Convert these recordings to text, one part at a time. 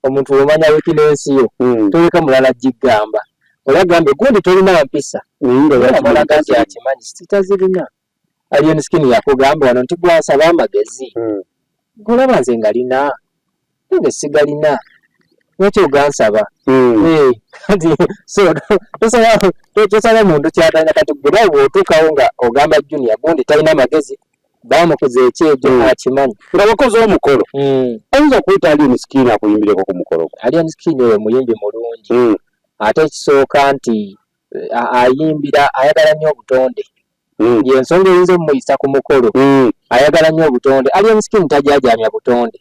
omuntu omanya weakness yo toleka mulala gigamba olagamba gundi tolina mpisa ng'olaga nti akimanyi sitazirina Alien Skin yakugamba wano nti gwasaba amagezi golaba nze ngalina nge sigalina lwaki ogansaba so tosaba muntu kyatanya kati gwe bw'otuukawo nga ogamba Junior gundi talina amagezi bamukuza ekyejo akimanyi nga wakoze omukolo oyinza okuyita Alien Skin akuyimbireko ku mukolo Alien Skin oyo muyimbi mulungi ate ekisooka nti ayimbira ayagala nnyo obutonde yensonga eyinza omuyisa ku mukolo ayagala nnyo obutonde Alien Skin tajajamya butonde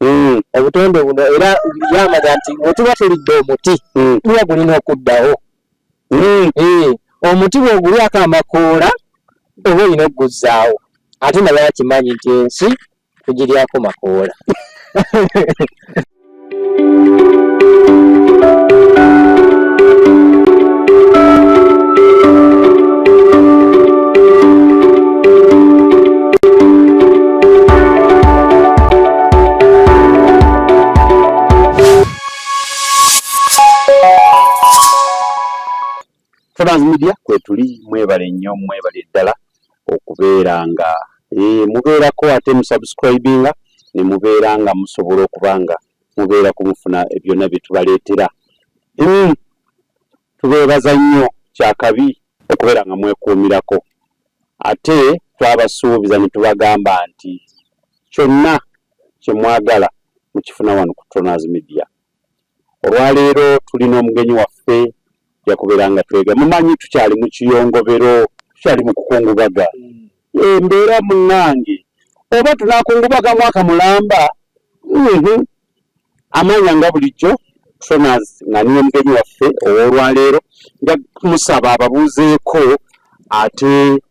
obutonde buno era yamanya nti wetuba tulidde omuti tuba gulina okuddawo omuti bw'ogulyako amakoola oba olina okuguzzaawo ate naye akimanyi nti ensi tugiryako makoola Transmedia kwetuli mwebale nnyo mwebale ddala okubeera nga mubeerako ate musubscribinga ne mubeera nga musobola okubanga mubeera kumufuna byonna bye tubaleetera tubeebaza nnyo kyakabi okubeera nga mwekuumirako ate twabasuubiza ne tubagamba nti kyonna kye mwagala mukifuna wano ku Transmedia olwaleero tulina omugenyi waffe yakubeera nga twega mumanyi tukyali mu kiyongobero tukyali mu kukungubaga mbeera munnange oba tunakungubaga mwaka mulamba amanya nga bulijjo Sonaz nga niyo mugenyi waffe ow'olwaleero nja kumusaba ababuuzeeko ate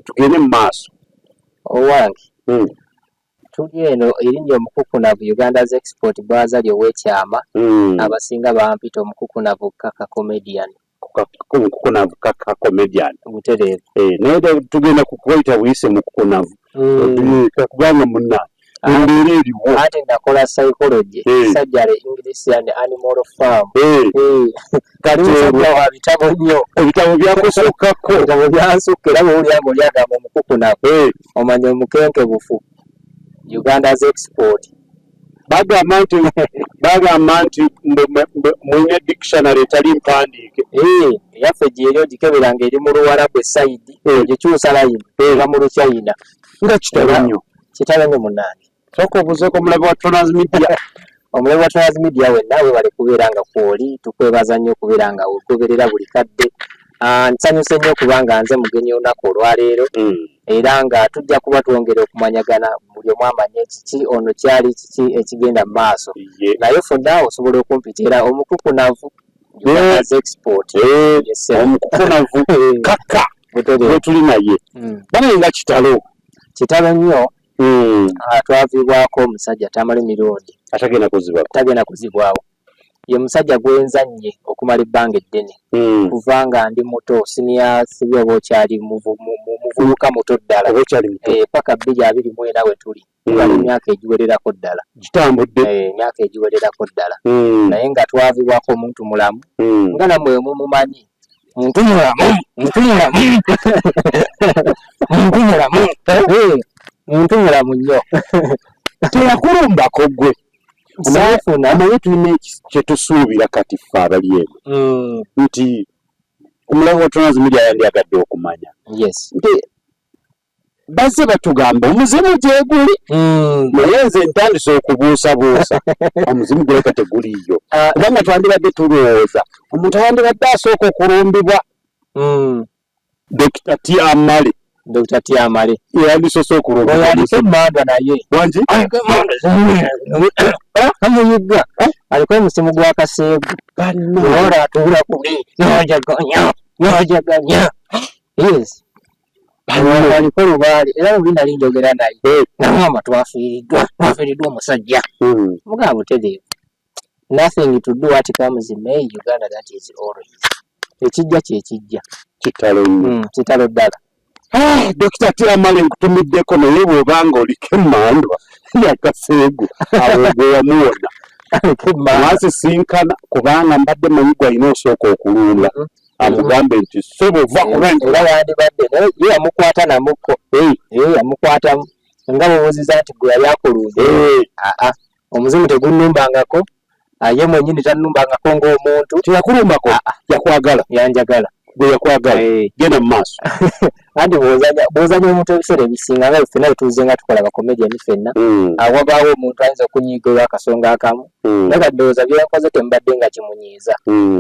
tugende mu maaso owange tuli eno erinnya omukukunavu Uganda's Export Bazaar ow'ekyama abasinga bampita omukukunavu kaka comedian omukukunavu kaka comedian butereevu naye tugenda kukwita buyise mukukunavu kubanga munna embeera eriwo ate nakola psychology surgery English and animal farm kali musajja wa bitabo nnyo ebitabo byakusukkako ebitabo byansukka era bw'olyanga olyagamba omukukunavu omanya omukenke bufu Uganda's Export bagamba nti mwine dictionary etali mpandiike yaffe gyeri ogikeberanga eri mu Luwarabu esayidi ogikyusa layini eva mu Luchina nga kitalo nnyo munnange sooka obuuzeeko omulabe wa Transmedia omulabe wa Transmedia wenna weebale kubeera nga kwoli tukwebaza nnyo okubeera nga wegoberera buli kadde nsanyuse nnyo kubanga nze mugenyi olunaku olwaleero era nga tujja kuba twongera okumanyagana buli omu amanye kiki ono kyali kiki ekigenda mu maaso naye fonna osobola okumpitira omukukunavu Uganda's Export omukukunavu kaka wetuli naye banaye nga kitalo nnyo twaviibwako omusajja tamala emirundi tagenda kuzibwawo ye musajja gwenzannye okumala ebbanga eddene kuva nga ndi muto siniya sibi oba okyali muvubuka muto ddala paka 2024 we tuli tubala emyaka egiwererako ddala gitambudde emyaka egiwererako ddala naye nga twaviibwako omuntu mulamu nga namwe mumumanyi muntu mulamu nnyo teyakulumbako gwe naye tulina kyetusuubira kati ffe abali eno nti omulabe wa Transmedia yandyagadde okumanya nti bazze batugamba omuzimu gyeguli naye nze ntandise okubuusabuusa omuzimu guleka teguliiyo kubanga twandibadde tulowooza omuntu ayandibadde asooka okulumbibwa Dr. Tiamale yandisose okulumbibwa oyaliko emmanda naye wangi kamuyigga aliko omusimu gwa kaseegu ora atuula kuli yajaganya yes aliko lubaale era bwe nali njogera naye namwama twafiiriddwa omusajja mugamba butereevu nothing to do what comes in May Uganda that is always ekijja kyekijja kitalo ddala Dr. Tiamale nkutumiddeko naye bw'obanga oliko emmandwa yakaseegu awo gwe wamuwona mwasisinkana kubanga mbadde manyi gwalina osooka okulunda amugambe nti sobova era yandibadde naye ye yamukwata namukko yamukwatamu nga bubuuziza nti gwe yali akulunze omuzimu tegunnumbangako ye mwenyini tannumbangako ng'omuntu teyakulumbako yakwagala yanjagala gwe yakwagala genda mu maaso anti bw'ozanya omuntu ebiseera ebisinga nga ffenna bwetuuze nga tukola bakomediani ffenna awabaawo omuntu ayinza okunyiiga olw'akasonga akamu naye kadowooza byenkoze tembadde nga kimunyiiza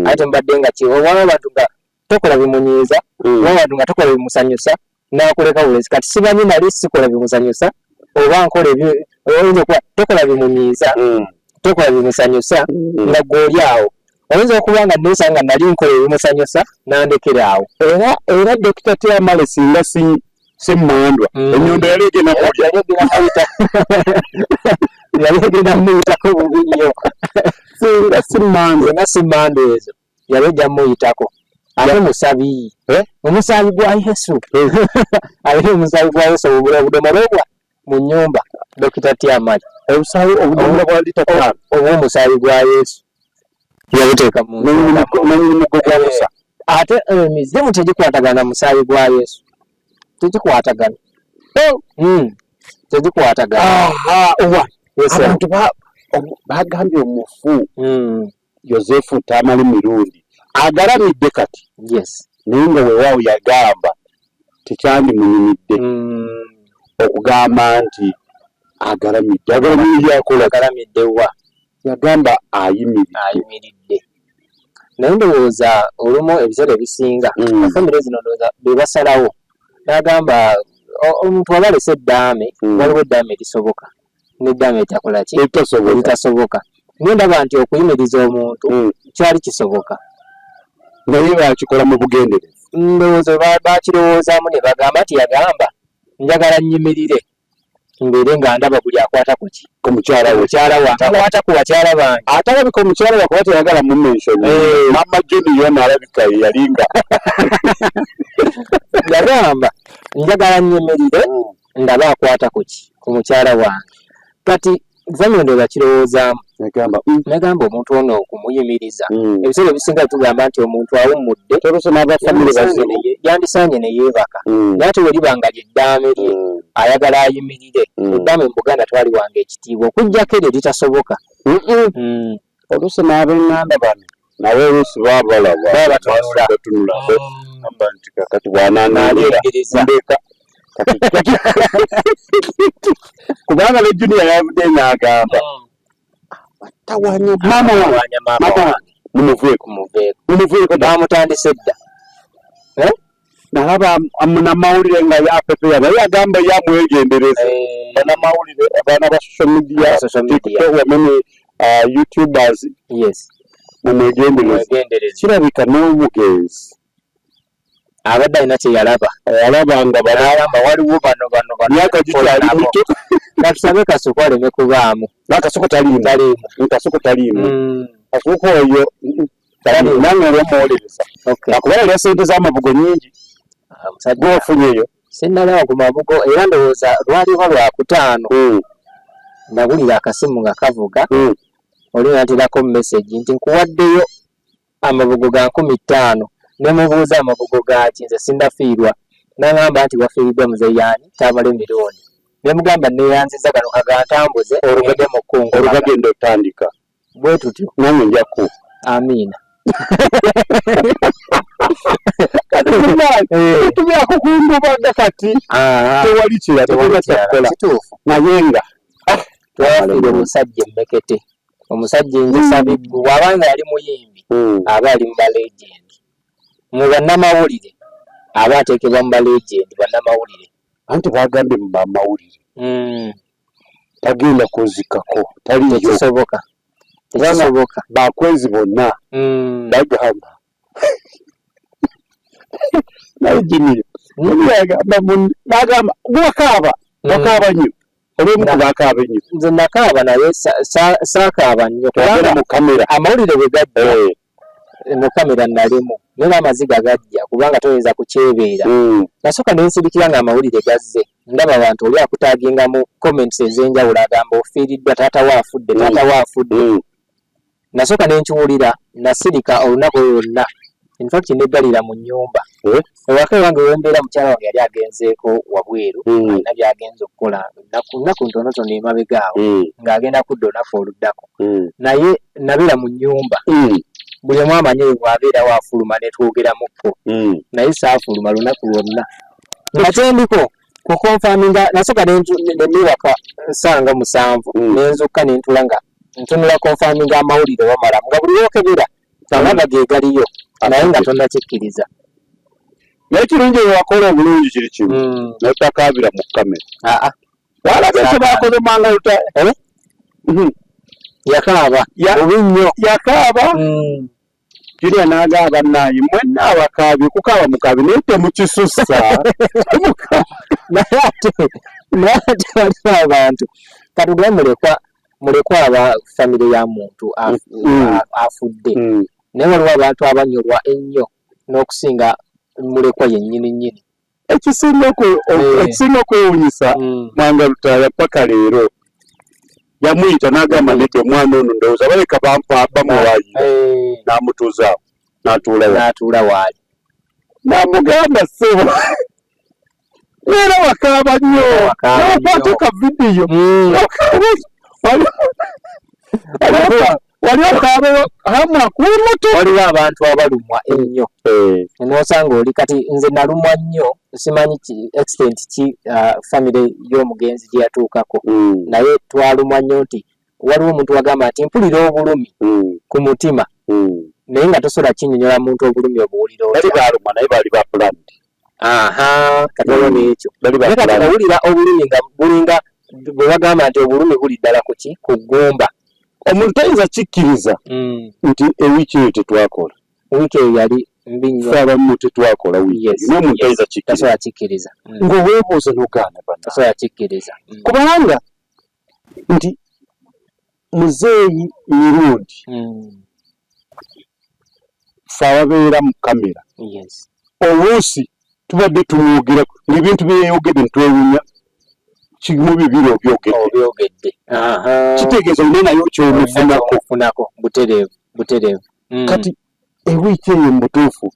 ate tembadde nga oba abantu nga tokola bimunyiiza oba abantu nga tokola bimusanyusa n'akuleka bulezi kati simanyi nali sikola bimusanyusa oba nkola oyinza okuba tokola bimunyiiza tokola bimusanyusa nga gw'oli awo oyinza okuba nga neesanga nali nkola ebimusanyusa nandekera awo era Dr. Tyamale singa si mmandwa ennyondo yali egenda muyitako bubi nnyo singa si mmandwa ezo yali ejja muyitako ate musabi omusaabi gwa Yesu ali omusaabi gwa Yesu obugula obudomolo obwa mu nnyumba Dr. Tyamale obudomolo bwa lita 5 oba omusaabi gwa Yesu yabuteeka mu musa ate emizimu tegikwatagana musaabi gwa Yesu tegikwatagana tegikwatagana abantu bagambye omufu Yosefu Tamale mirundi agalamidde kati naye nga weewaawo yagamba tekyandimunyumidde okugamba nti agalamidde wa yagamba ayimiridde naye ndowooza olumu ebiseera ebisinga famire zino ndowooza bebasalawo nagamba omuntu waba alese eddaame waliwo eddaame erisoboka n'eddaame etakola ki eritasoboka naye ndaba nti okuyimiriza omuntu kyali kisoboka naye bakikola mu bugenderevu ndowooza bakirowoozaamu ne bagamba nti yagamba njagala nnyimirire mbeere nga ndaba buli akwata ku ki ku mukyala wange akwata ku bakyala bange atalabika omukyala wakuba teyagala mummenshoni mama Joni yona alabika yalinga yagamba njagala nnyimirire ndaba akwata ku ki ku mukyala wange kati zanyo ndowooza kirowoozaamu negamba omuntu ono okumuyimiriza ebiseera ebisinga tugamba nti omuntu awummudde yandisaanye ne yeebaka naye ate we liba nga lyeddaame lye ayagala ayimirire eddaame mu Buganda twali wange ekitiibwa okuggyako eryo litasoboka oluusi n'ab'eŋŋanda bano nawe oluusi batunula amba nti kakati bwananaalingiriza kubanga ne Junior yavudde n'agamba tawanya mama wange mumuveeko bamutandise dda nalaba namawulire nga yapepeya naye yagamba yamwegendereza banamawulire abaana ba social media TikTok wamene YouTubers mumwegendereza kirabika n'omugenzi abadde alina kye yalaba nga balamba waliwo bano myaka gikyali mito natusabe Kasuku aleme kubaamu Kasuku taliimu Kasuku oyo nange olwomuwolereza akuba olya sente z'amabugo nyingi gwofunyeyo sinnalawo ku mabugo era ndowooza lwaliwo lwakutaano ndabulira akasimu nga kavuga oli natirako message nti nkuwaddeyo amabugo ga 15 ne mubuuza amabugo gaki nze sindafiirwa n'agamba nti wafiiriddwa muzeyaani Tamale mirundi ne mugamba neeyanziza gano kagantambuze olugende mu kkungu olugagenda otandika bwe tutyo nange njakku amiina tubyakukundubaga kati tewali kirala kituufu naye nga twafiire omusajja emmekete omusajja enjisabiggu bw'abanga yali muyimbi aba ali mu balegendi mu bannamawulire aba ateekebwa mu balegendi bannamawulire anti bagambye mu bamawulire tagenda kuzikako taliyo tekisoboka bakwezi bonna bagamba naye Junior bagamba wakaaba nnyo olw'omuntu bakaaba nnyo nze nakaaba naye saakaaba nnyo kubanga mu kamera amawulire bwe gajja mu kamera nalimu naye n'amaziga gajja kubanga toyinza kukyebeera nasooka nensirikira nga amawulire gazze ndaba abantu oli akutaaginga mu comments ez'enjawulo agamba ofiiriddwa taata waafudde nasooka ne nkiwulira nasirika olunaku lwonna in fact neddalira mu nnyumba ewaka ewange wembeera mukyala wange yali agenzeeko wabweru alina byagenza okukola nnaku ntonotono emabega awo ng'agenda kudda olunaku oluddako naye nabeera mu nnyumba buli omu amanyi bw'abeera waafuluma ne twogeramukko naye saafuluma lunaku lwonna natendiko kukonfaminga nasooka neniwaka ssanga 7 nenzukka nentula nga ntunula konfaminga amawulire wamalamu nga buli wookebera alaba ge galiyo naye nga tonnakikkiriza naye kirungi wewakola obulungi kiri kimu notakaabira mu kamera walaga kyebakoze manga luta yakaaba bubi nnyo yakaaba Julia n'agamba naye mwenna abakaabye kukaaba mukaabi naye temukisussa naye ate waliwo abantu katugwe mulekwa aba famire ya muntu afudde naye waliwo abantu abanyolwa ennyo n'okusinga mulekwa yennyini ekisinga okwewunyisa manga lutaaya paka leero yamuyita n'agamba nedda omwana ono ndowooza baleka bamuwayira n'amutuuza n'atuula waali n'amugamba ssebo leero wakaaba nnyo n'okwata ka vidiyo wali okaabewo hamwa kumoto waliwo abantu abalumwa ennyo n'osanga oli kati nze nalumwa nnyo simanyi extent ki famire y'omugenzi gye yatuukako naye twalumwa nnyo nti waliwo omuntu wagamba nti mpulira obulumi ku mutima naye nga tosobola kinnyonnyola muntu obulumi obuwulira baluma naye bali bapulandi kati olwo n'ekyo kati owulira obulumi nga bulinga bwe bagamba nti obulumi buli ddala ku ki ku ggumba omuntu tayinza kikkiriza nti ewiiki eyo tetwakola wiiki eyo yali mbi nnyo abamu tetwakola wiiki n'omuntu tayinza tasobola kikkiriza ng'oweebuuza n'ogaana bana tasobola kikkiriza kubanga nti muzeeyi mirundi fe ababeera mu kamera oluusi tubadde tumwogera ng'ebintu byeyogedde ntwewunya kimu bibiri obyogedde kitegeeza olina nayo kyomufunako butereevu kati ewiiki eyo mubutuufu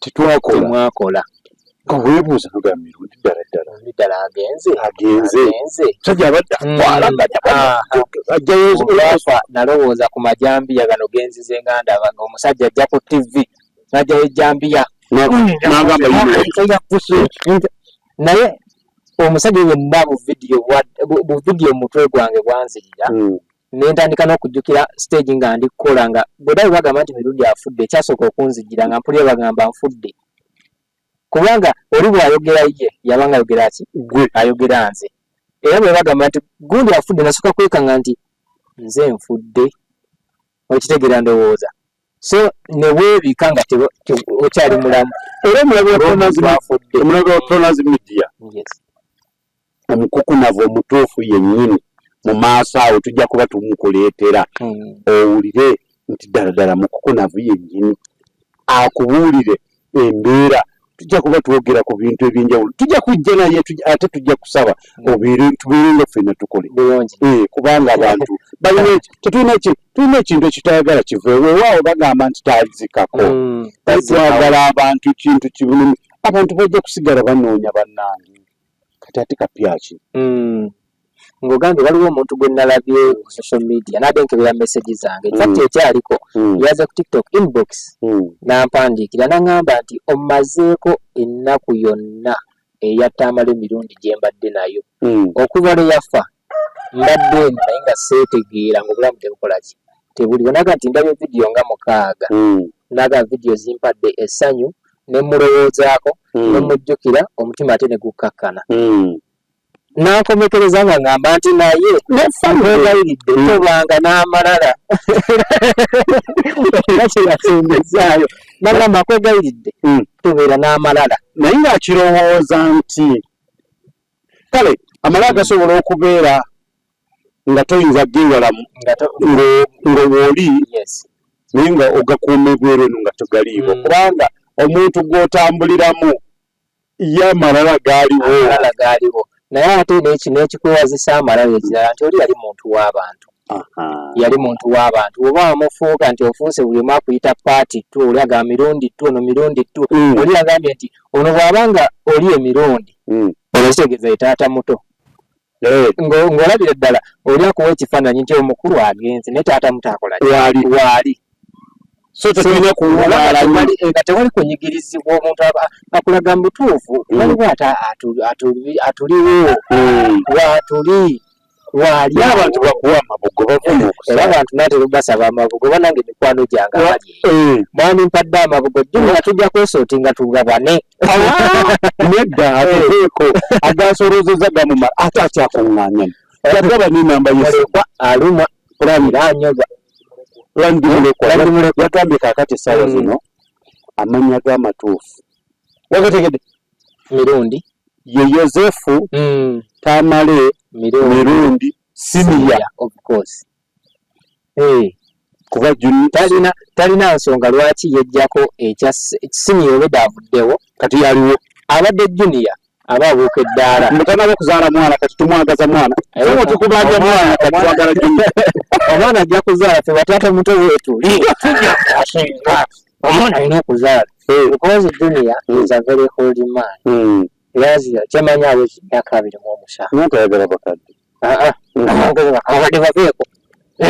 temwakola nga weebuuza noga mirundi ddala agenze sajja abadde olwafa nalowooza ku majambiya gano genzize nga ndaba ng'omusajja ajja ku tv najjayo ejambiya naye omusajja yenna bu vidiyo mutwe gwange bwanzirira nentandika n'okujjukira stage nga ndi kukola nga bwedawe bagamba nti mirundi afudde ekyasooka okunzijira nga mpulira bagamba nfudde kubanga oli bw'ayogera ye yabanga ayogera ki ayogera nze era bwe bagamba nti gundi afudde nasooka kwekanga nti nze nfudde okitegeera ndowooza so neweebika nga okyali mulamu era omulabe wa Pronaz Media omukukunavu omutuufu yennyini mu maaso awo tujja kuba tumukuleetera owulire nti ddala mukukunavu yennyini akubuulire embeera tujja kuba twogera ku bintu ebyenjawulo tujja kujja naye ate tujja kusaba tubeere nga ffenna tukole kubanga abantu tulina ekintu ekitayagala kiveewewaawo bagamba nti talizikako twagala abantu kintu kibulumi abantu bajja kusigala banoonya bannange kati ate kapyaki ng'ogambye waliwo omuntu gwe nalabye ku social media n'adenkebera message zange fact ekyaliko yaza ku TikTok inbox n'ampandiikira n'aŋŋamba nti omazeeko ennaku yonna eyatta amala emirundi gye mbadde nayo okuva lwe yafa mbadde eno naye nga seetegeera ng'obulamu tebukola ki tebuliwo naga nti ndabye vidiyo nga 6 naga vidiyo zimpadde essanyu ne mulowoozaako ne mujjukira omutima ate ne gukkakkana n'ankomekereza nga ngamba nti naye nefawegayiridde tobanga n'amalala era kyeyasembezaayo nagamba kwegayiridde tubeera n'amalala naye ng'akirowooza nti kale amalala gasobola okubeera nga toyinza geewalamu ng'owooli naye nga ogakuuma ebweru eno nga togaliiwo kubanga omuntu gw'otambuliramu ye amalala gaaliwo naye ate n'ekikwewazisa amalala ekirala nti oli yali muntu w'abantu yali muntu w'abantu oba wamufuuka nti ofuuse buli omu akuyita paati tu oli agamba mirundi tu ono mirundi tu oli agambye nti ono bw'abanga oli emirundi olekitegeeza ye taata muto ng'olabira ddala oli akuwa ekifaananyi nti omukulu agenze naye taata muto akola waali so tetulina nga tewali kunyigirizibwa omuntu akulaga mu butuufu waliwo atuliwo waatuli wali abantu bakuwa amabugo bavuma era abantu natera basaba amabugo banange mikwano gyange abali mwami mpadde amabugo jjumira tujja kwesootinga tugabane nedda ateeko agasolozeza gamumala ate akyakuŋŋaanya yagaba n'enamba yesekwa alumwa kulamira anyoba landimulekwa yatambye kaakati essaawa zino amannya g'amatuufu wagategedde mirundi ye Yozefu Tamale mirundi siniya of course kuba talina nsonga lwaki yejjako ekya siniya obedde avuddewo kati yaliwo abadde junior aba abuuka eddaala mutanaba kuzaala mwana kati tumwagaza mwana somo tukubanja mwana kati twagala junior omwana ajja kuzaala fe bataata muto weetuli omwana alina okuzaala because junior is a very holy man yazira kyamanya awezi emyaka 27 notayagala bakadde abadde babeeko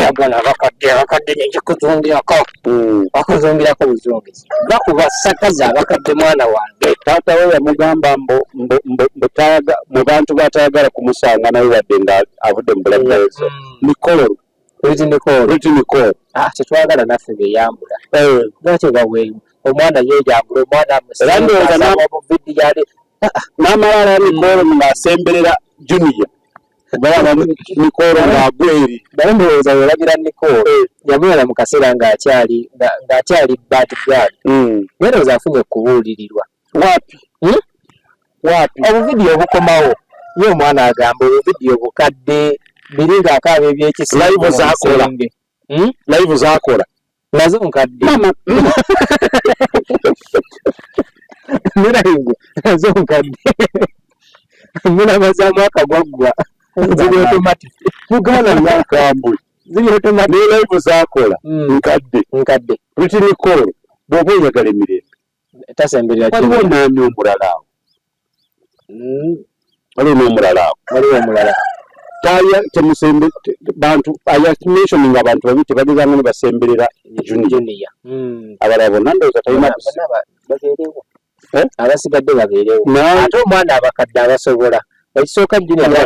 agana abakadde nenjikuzungirako bakuzungirako buzungizi bakuba sakaza abakadde mwana wange taata we yamugamba mu bantu batayagala kumusanga naye wadde nga avudde mu bulamu bwaweze Nicole tetwagala naffe beyambula lwaki baweeyo omwana yeyambula omwana muvidiyo n'amalala Nicole ng'asemberera junior balaba Nicole ng'agweri naye ndowooza weerabira Nicole yamulala mu kaseera ng'akyali bad girl naye ndowooza afunye okubuulirirwa waapi obuvidiyo obukomawo ye omwana agamba obuvidiyo bukadde biri ng'akaaba ebyekisi live zakola nazo nkadde mulayivu nazo nkadde mulabazaamu akagwaggwa ziri automatic muganda nakambwe ziri automatic ne live zakola nkadde Pretty Nicole bw'oba oyagala emirembe tasemberera waliwo naani omulala awo waliwo omulala temusembe bantu mentioning abantu babiri tebagezanga ne basemberera junior abalala bonna ndowooza talina babeerewo abasigadde babeerewo ate omwana abakadde abasobola ekisooka junior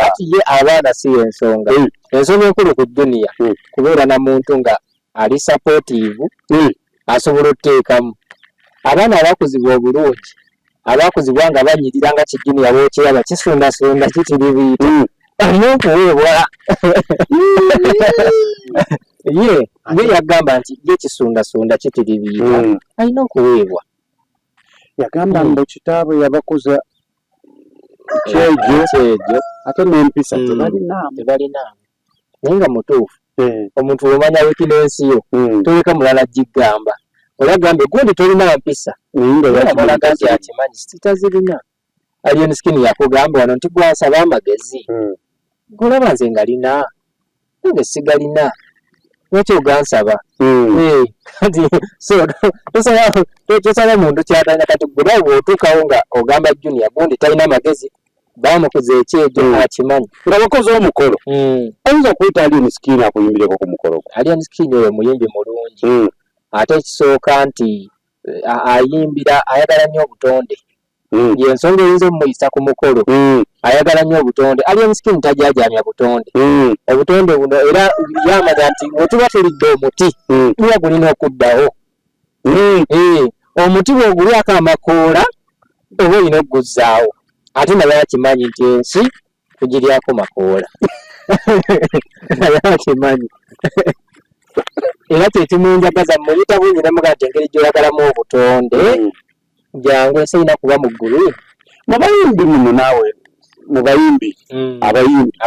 ati ye abaana si ensonga ensonga enkulu ku junior kubeera na muntu nga ali supportive asobola otuteekamu abaana abakuzibwa obulungi abakuzibwa nga banyirira nga kijunior bokyeraba kisundasunda kitiribiita alina okuweebwa ye yagamba nti ye kisundasunda kitiribiita alina okuweebwa yagamba mbu kitaabwe yabakuza kyejo ate n'empisa tebalinaamu naye nga mutuufu omuntu omanya wekinensi yo toleka mulala gigamba olagambye gundi tolina mpisa abalaga nti akimanyi sitazirina alien skin yakugamba wano nti gwasaba amagezi golaba nze nga lina nange sigalina lwaki ogansaba tosaba muntu kyatanya kati gulawe bw'otuukawo nga ogamba junior gundi talina magezi bamukuza ekyejo akimanyi nga bakoze omukolo ayinza okuyita alien skin akuyimbireko ku mukolo alien skin oyo muyimbi mulungi ate ekisooka nti ayimbira ayagala nnyo obutonde yensonga eyinza omuyisa ku mukolo ayagala nnyo obutonde alien skin tajajamya butonde obutonde buno era yamanya nti wetuba tulidde omuti tuba gulina okuddawo omuti bw'ogulyako amakoola oba olina okuguzzaawo ate naye akimanyi nti ensi tugiryako makoola naye akimanyi era kyekimunjagaza muyita bungi nemugaa nti engeri gyoyagalamu obutonde jangu ensi erina kuba mu ggulu mu bayimbi muno naawe mu bayimbi abayimbi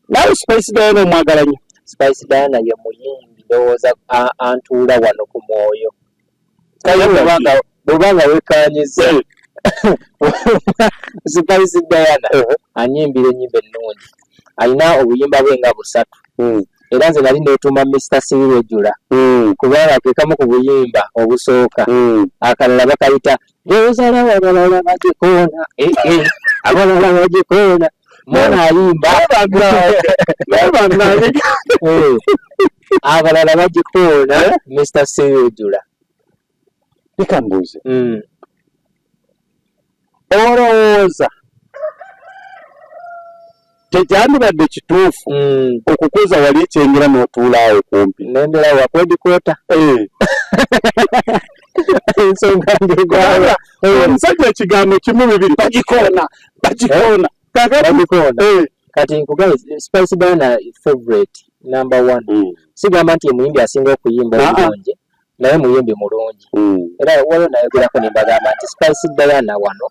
naawe Spice Diana omwagala nnyo Spice Diana ye muyimbi ndowooza antuula wano ku mwoyo bwobanga wekaanyiza Spice Diana anyimbira ennyimba ennungi alina obuyimba bwe nga busatu era nze nali neetuma Mr. Cyril Ejula kubanga ke kamu ku buyimba obusooka akalala bakayita Jerusalem abalala bagikoona abalala bagikoona mwana ayimba abalala bagikoona Mr. Cyril Ejula. Leka mbuuze olowooza tekyandibadde kituufu okukuza wali ekyengera n'otuula awo kumpi nendera wakwedikota ensonga njegwala omusajja ekigambo kimu bibiri bagikoona kati nkugaye Spice Diana favorite number 1 sigamba nti muyimbi asinga okuyimba obulungi naye muyimbi mulungi era waliwo nayogerako nembagamba nti Spice Diana wano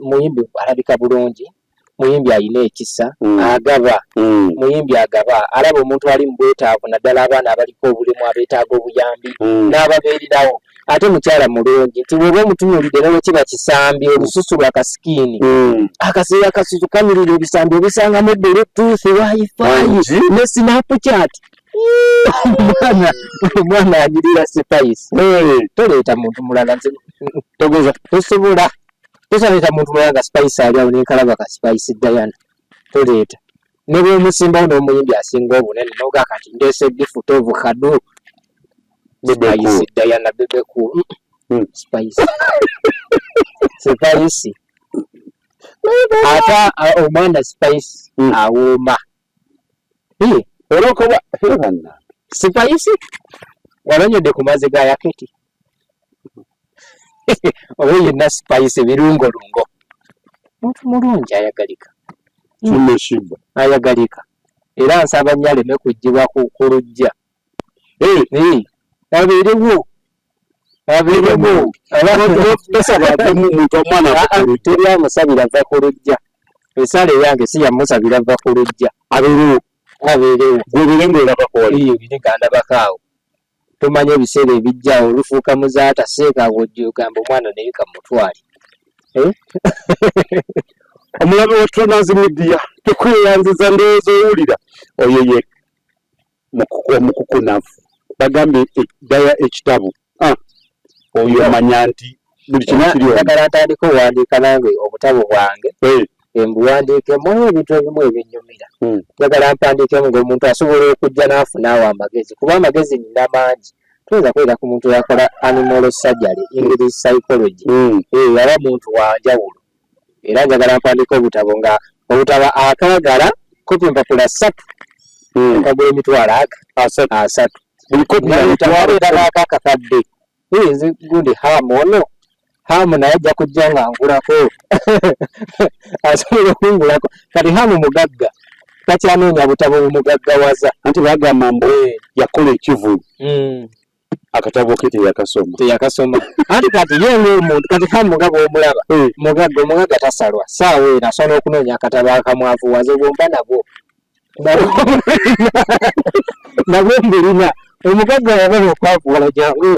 muyimbi alabika bulungi, muyimbi alina ekisa agaba muyimbi agaba alaba omuntu ali mu bwetaavu naddala abaana abaliko obulemu abeetaaga obuyambi n'ababeererawo ate mukyala mulungi nti bw'oba omutunuulidde nawe kiba kisambi olususu lwa kasikiini akaseera akasusu kanyirira ebisambi obisangamu Bluetooth wifi ne Snapchat omwana anyirira Spice toleeta muntu mulala tosobola tosaleeta muntu mulala nga Spice ali awo nenkalaba ka Spice Diana toleeta ne bw'omusimbawo n'omuyimbi asinga obunene noga kati ndeese gifuta ovukado Spice Diana bebeku Spice Spice ata omwana Spice awooma olwokuba Spice walonyodde ku mazzi ga yaketi oba yenna Spice birungolungo muntu mulungi ayagalika ayagalika era nsaba nnyo aleme kuggyibwa ku lujja abeerewo teri amusabira va ku lujja esala eyange si yamusabira va ku lujja abeerewo birigandabakaawo tumanye ebiseera ebijjawo olufuuka muzaata seekaawo ojjogamba omwana naye kamutwali omulabe wa Trans Media tukweyanziza ndowooza owulira oyo ye omukukunavu bagambye eddaya ekitabu oyo amanya nti buli kimu kiri njagala ntandika owandiika nange obutabo bwange mbuwandiikemu ebintu ebimu ebinnyumira njagala mpandiikemu ng'omuntu asobola okujja n'afunaawo amagezi kuba amagezi nina mangi tuyinza kwera ku muntu yakola animal surgery English psychology aba muntu wanjawulo era njagala mpandiika obutabo nga obutabo akaagala kopi empapula 3 kagula emitwalo asatu buli kopi yabeera n'akakakadde nzi gundi hamu naye ajja kujja nga ngulako asobola okungulako kati hamu mugagga takyanoonya butabo bumugaggawaza anti bagamba mbu yakola ekivulu akatabo ke teyakasoma anti kati ye ng'omuntu kati hamu nga bw'omulaba omugagga tasalwa saawa eno asobola okunoonya akatabo akamwavuwaze bwomba nabwo mbulina omugagga yagala okwavuwala jangu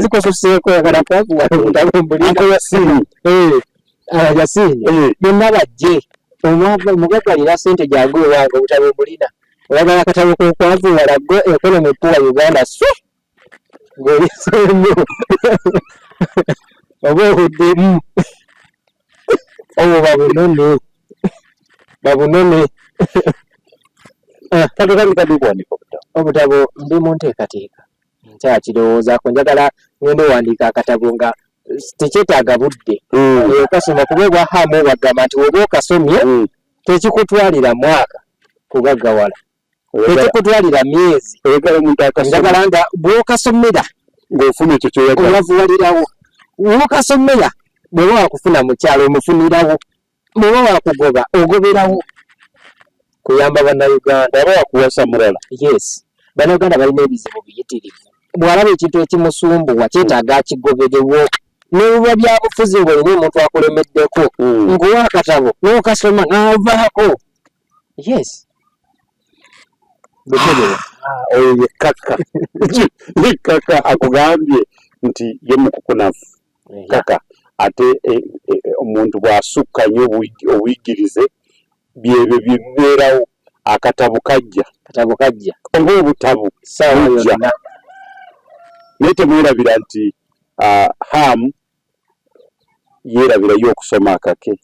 zikususeeko yagala kwavuwala omutabo mbulina yasiinye bonna bajje omugagga alina ssente jangu ewange obutabo mbulina oyagala akatabo kokwavuwala gwe ekonomi puwa Uganda ng'oliseemu oba obuddemu obwo babunone obutabo ndi mu nteekateeka nkyakirowoozaako njagala ngenda owandiika akatabo nga tekyetaaga budde okasoma kuba obwa hamu bagamba nti oba okasomye tekikutwalira mwaka kugaggawala tekikutwalira myezi njagala nga bw'okasomera ng'ofuna ekyo kyoyagala olavuwalirawo w'okasomera bw'oba wakufuna mu kyalo omufunirawo bw'oba wakugoba ogoberawo kuyamba bannayuganda oba wakuwasa mulala yes bannayuganda balina ebizibu biyitirivu bw'alaba ekintu ekimusumbuwa kyetaaga akigoberewo n'obuba byabufuzi ng'olina omuntu akulemeddeko ng'owa akatabo n'okasoma n'avaako yes oyo yekkaka akugambye nti ye mukukunavu kaka ate omuntu bw'asukka nnyo obuyigirize byebyo bibeerawo akatabu kajja oba obutabu bujja naye temwerabira nti Hamu yeerabirayo okusoma akake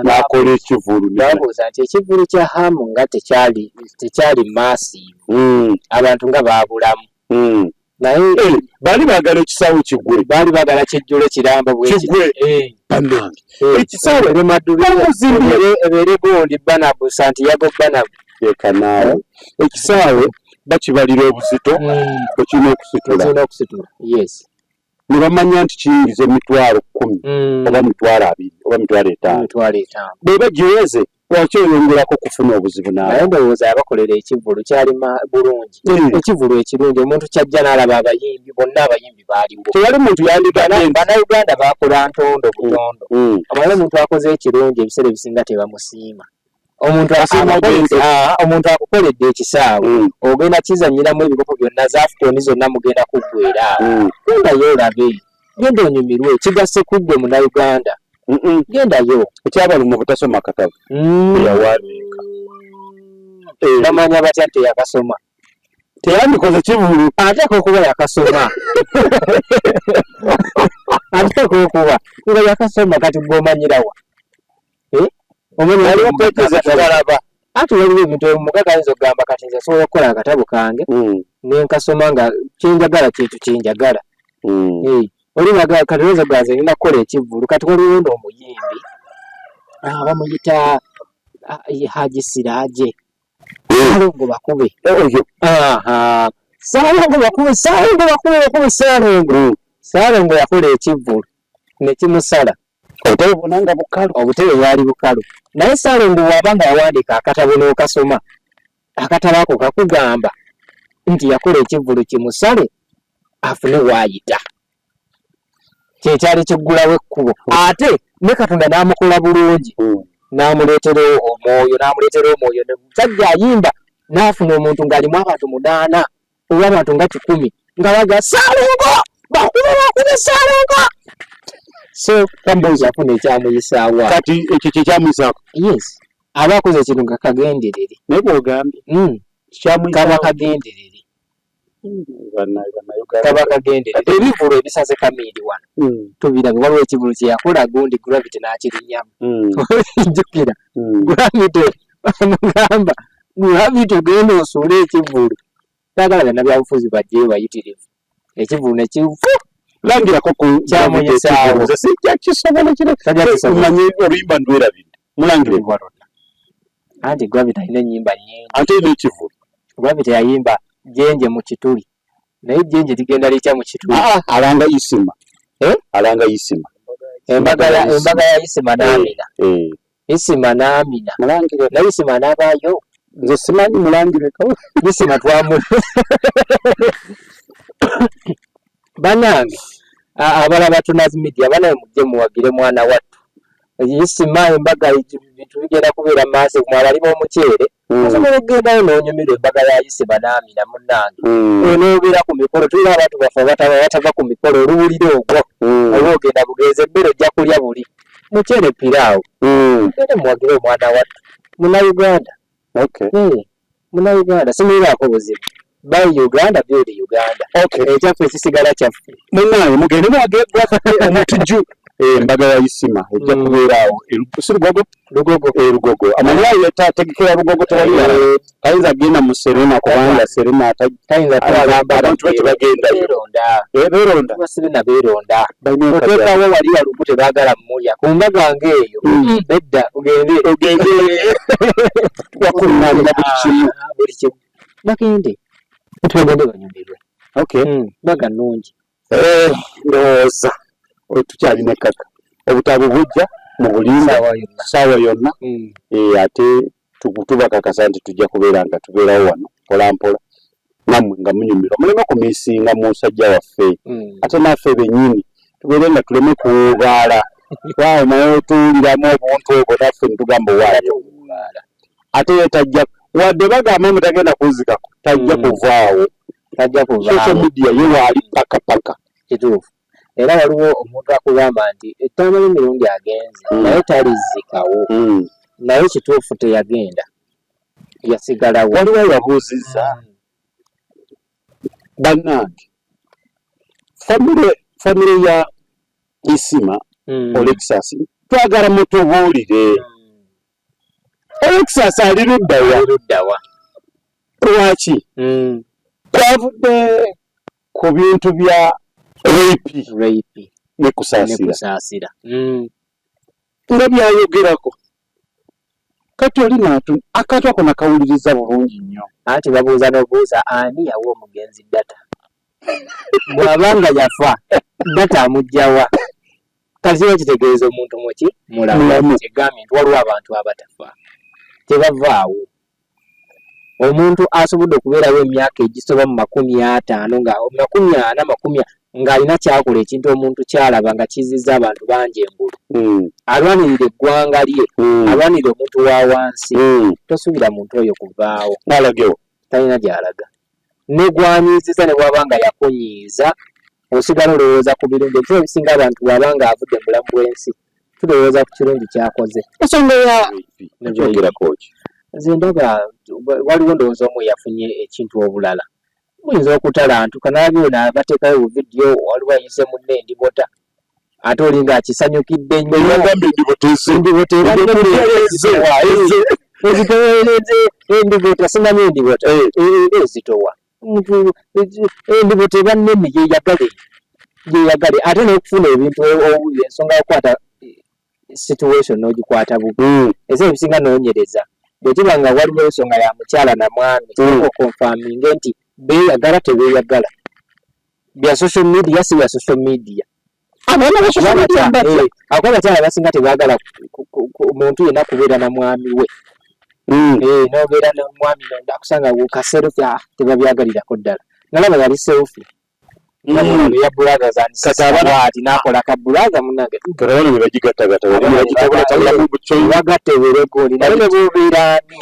n'akola ekivulu babuuza nti ekivulu kya Hamu nga tekyali massive abantu nga baabulamu naye baali baagala ekisaawe kigwe baali baagala kijjule kiramba kigwe bannange ekisaawe ebeere gundi Banabu Santiago Banabu yekanaawe ekisaawe bakibalira obuzito bwekirina okusitula yes ne bamanya nti kiyingiza emitwalo 10 oba emitwalo 20 oba emitwalo 5 bweba giweze lwaki oyongerako kufuna obuzibu naye ndowooza yabakolera ekivulu kyali bulungi ekivulu ekirungi omuntu kyajja n'alaba abayimbi bonna abayimbi baaliwo tewali muntu yandigambye bannayuganda bakola ntondo butondo omanye omuntu akoze ekirungi ebiseera ebisinga tebamusiima omuntu akukoledde ekisaawe ogenda kizanyiramu ebikopo byonna zaafutoni zonna mugenda kuggwera gendayo olabe genda onyumirwe kigasse kuggwe munnayuganda gendayo ekyabali mu butasoma katabu yawandiika bamanya batya nti yakasoma teyandikoze kivulu ateeka okuba yakasoma ateeka okuba nga yakasoma kati gw'omanyirawa waliwo kwekeza tubalaba ati waliwo ebintu mugagga ayinza okugamba kati nze nsobola okukola akatabo kange nenkasoma nga kyenjagala kintu kyenjagala oli kati oyinza okugaza nina kukola ekivulu kati waliwo n'omuyimbi bamuyita Haji Siraje Salongo bakube Salongo yakola ekivulu nekimusala obutebe bwali bukalu naye Salongo wabanga yawandiika akatabo n'okasoma akatabo ako kakugamba nti yakola ekivulu kimusale afune waayita kyekyali kiggulawo ekkubo ate ne Katonda n'amukola bulungi n'amuleetera omwoyo musajja ayimba n'afuna omuntu ng'alimu abantu 8 oba abantu nga 10 nga baga Salongo bakube Salongo so kambozi afuna ekyamuyisaawo kati ekyo kyekyamuyisaawo yes aba akoze ekintu nga kagenderere naye bw'ogambye kaba kagenderere kaba kagenderere ebivulu ebisaze kamiiri wano tubirabe waliwo ekivulu kye yakola gundi Gravity n'akirinnyamu jjukira Gravity amugamba Gravity ogenda osuule ekivulu taagala byonna byabufuzi bajjeyo bayitirivu ekivulu nekivu langirako ku kyamuyisaawo sijja kisobola kiremanye oluyimba ndwerabidde mulangire anti Gravity alina ennyimba nnyingi ate n'ekivulu Gravity yayimba Jenje mu kituli naye Jenje ligenda litya mu kituli alanga Isima alanga Isima embaga ya Isima n'Amina Isima n'Amina mulangire naye Isima n'abaayo nze simanyi mulangire kawe Isima twamu banange abalaba Tunazi Media banaye mujje muwagire mwana wattu Isima embaga bintu bigenda kubeera maaso kumwe abali b'omuceere osobola okugendayo n'onyumirwa embaga ya Isima n'Amina munnange onoobeera ku mikolo tulina abantu baffe batava ku mikolo oluwulire ogwo oba ogenda bugenze emmere ojja kulya buli muceere piraawo gende muwagire omwana wattu munnayuganda munnayuganda simuliraako buzibu by Uganda build Uganda ekyaffe ekisigala kyaffe munnange mugende muwagire omutujju embaga ya Isima ejja kubeeraawo Lugogo amanyayo yatategekera Lugogo tewali ayinza genda mu Serena kubanga Serena tayinza abantu beeronda Serena beeronda oteekawo wali walugu tebaagala mmulya ku mbaga ng'eyo edda ogende wakunnaalira buli kimu bagende tubagende banyumirwe mbaga nnungi ndowooza tukyalina ekkaka obutabu bujja mu bulimba saawa yonna ate tubakakasa nti tujja kubeera nga tubeerawo wano mpola mpola nammwe nga munyumirwa muleme kumiisinga mu musajja waffe ate naffe bennyini tubeere nga tuleme kuwubaala waawe naye otuwuliramu obuntu obwo naffe nitugamba waayo ate ye tajja wadde bagamba mwe tagenda kunzikako tajja kuvaawo social media ye waali paka kituufu era waliwo omuntu akugamba nti ettama ly'emirundi agenze naye talizikawo naye kituufu teyagenda yasigalawo. Waliwo yabuuzizza bannange famire ya Isima Alexis twagala mutubuulire Alexis ali luddawa lwaki twavudde ku bintu bya rape ne kusaasira nga byayogerako kati oli akato ako nakawuliriza bulungi nnyo anti babuuza n'obuuza ani yawa omugenzi data bw'abanga yafa data amugjawa kati kiba kitegeeza omuntu muki mulamu kigambye nti waliwo abantu abatafa tebavaawo. Omuntu asobodde okubeerawo emyaka egisoba mu 50 nga 40 ng'alina kyakola ekintu omuntu kyalaba nga kizizza abantu bangi engulu alwanirira eggwanga lye alwanirira omuntu wa wansi tosuubira muntu oyo kuvaawo n'alagewo talina gy'alaga ne gwanyiiziza ne bw'aba nga yakunyiiza osigala olowooza ku birungi ebyo ebisinga abantu bw'aba nga avudde mu bulamu bw'ensi tulowooza ku kirungi kyakoze. ensonga yakyogerako ki nze ndaba waliwo ndowooza omu yafunye ekintu obulala muyinza okutalantuka n'abyo n'abateekayo vidiyo waliwo ayise munne endibota ate oli ng'akisanyukidde nnyo endibota sinamye endibota ezitowa endibota eba nnene yeyagale ate n'okufuna ebintu ensonga yokukwata situation n'ogikwata bubi ese ebisinga noonyereza bwe kiba nga waliwo ensonga ya mukyala na mwami okonfaminge nti beeyagala tebeeyagala bya social media si bya social media abaana abakyala basinga tebaagala omuntu yenna kubeera na mwami we n'obeera na mwami akusanga kaserufi tebabyagalirako ddala nalaba yali selfi ya brothers ati nakola ka brother munange karabana ne bagigattagatta bagatte weregoli naye ne bubeerani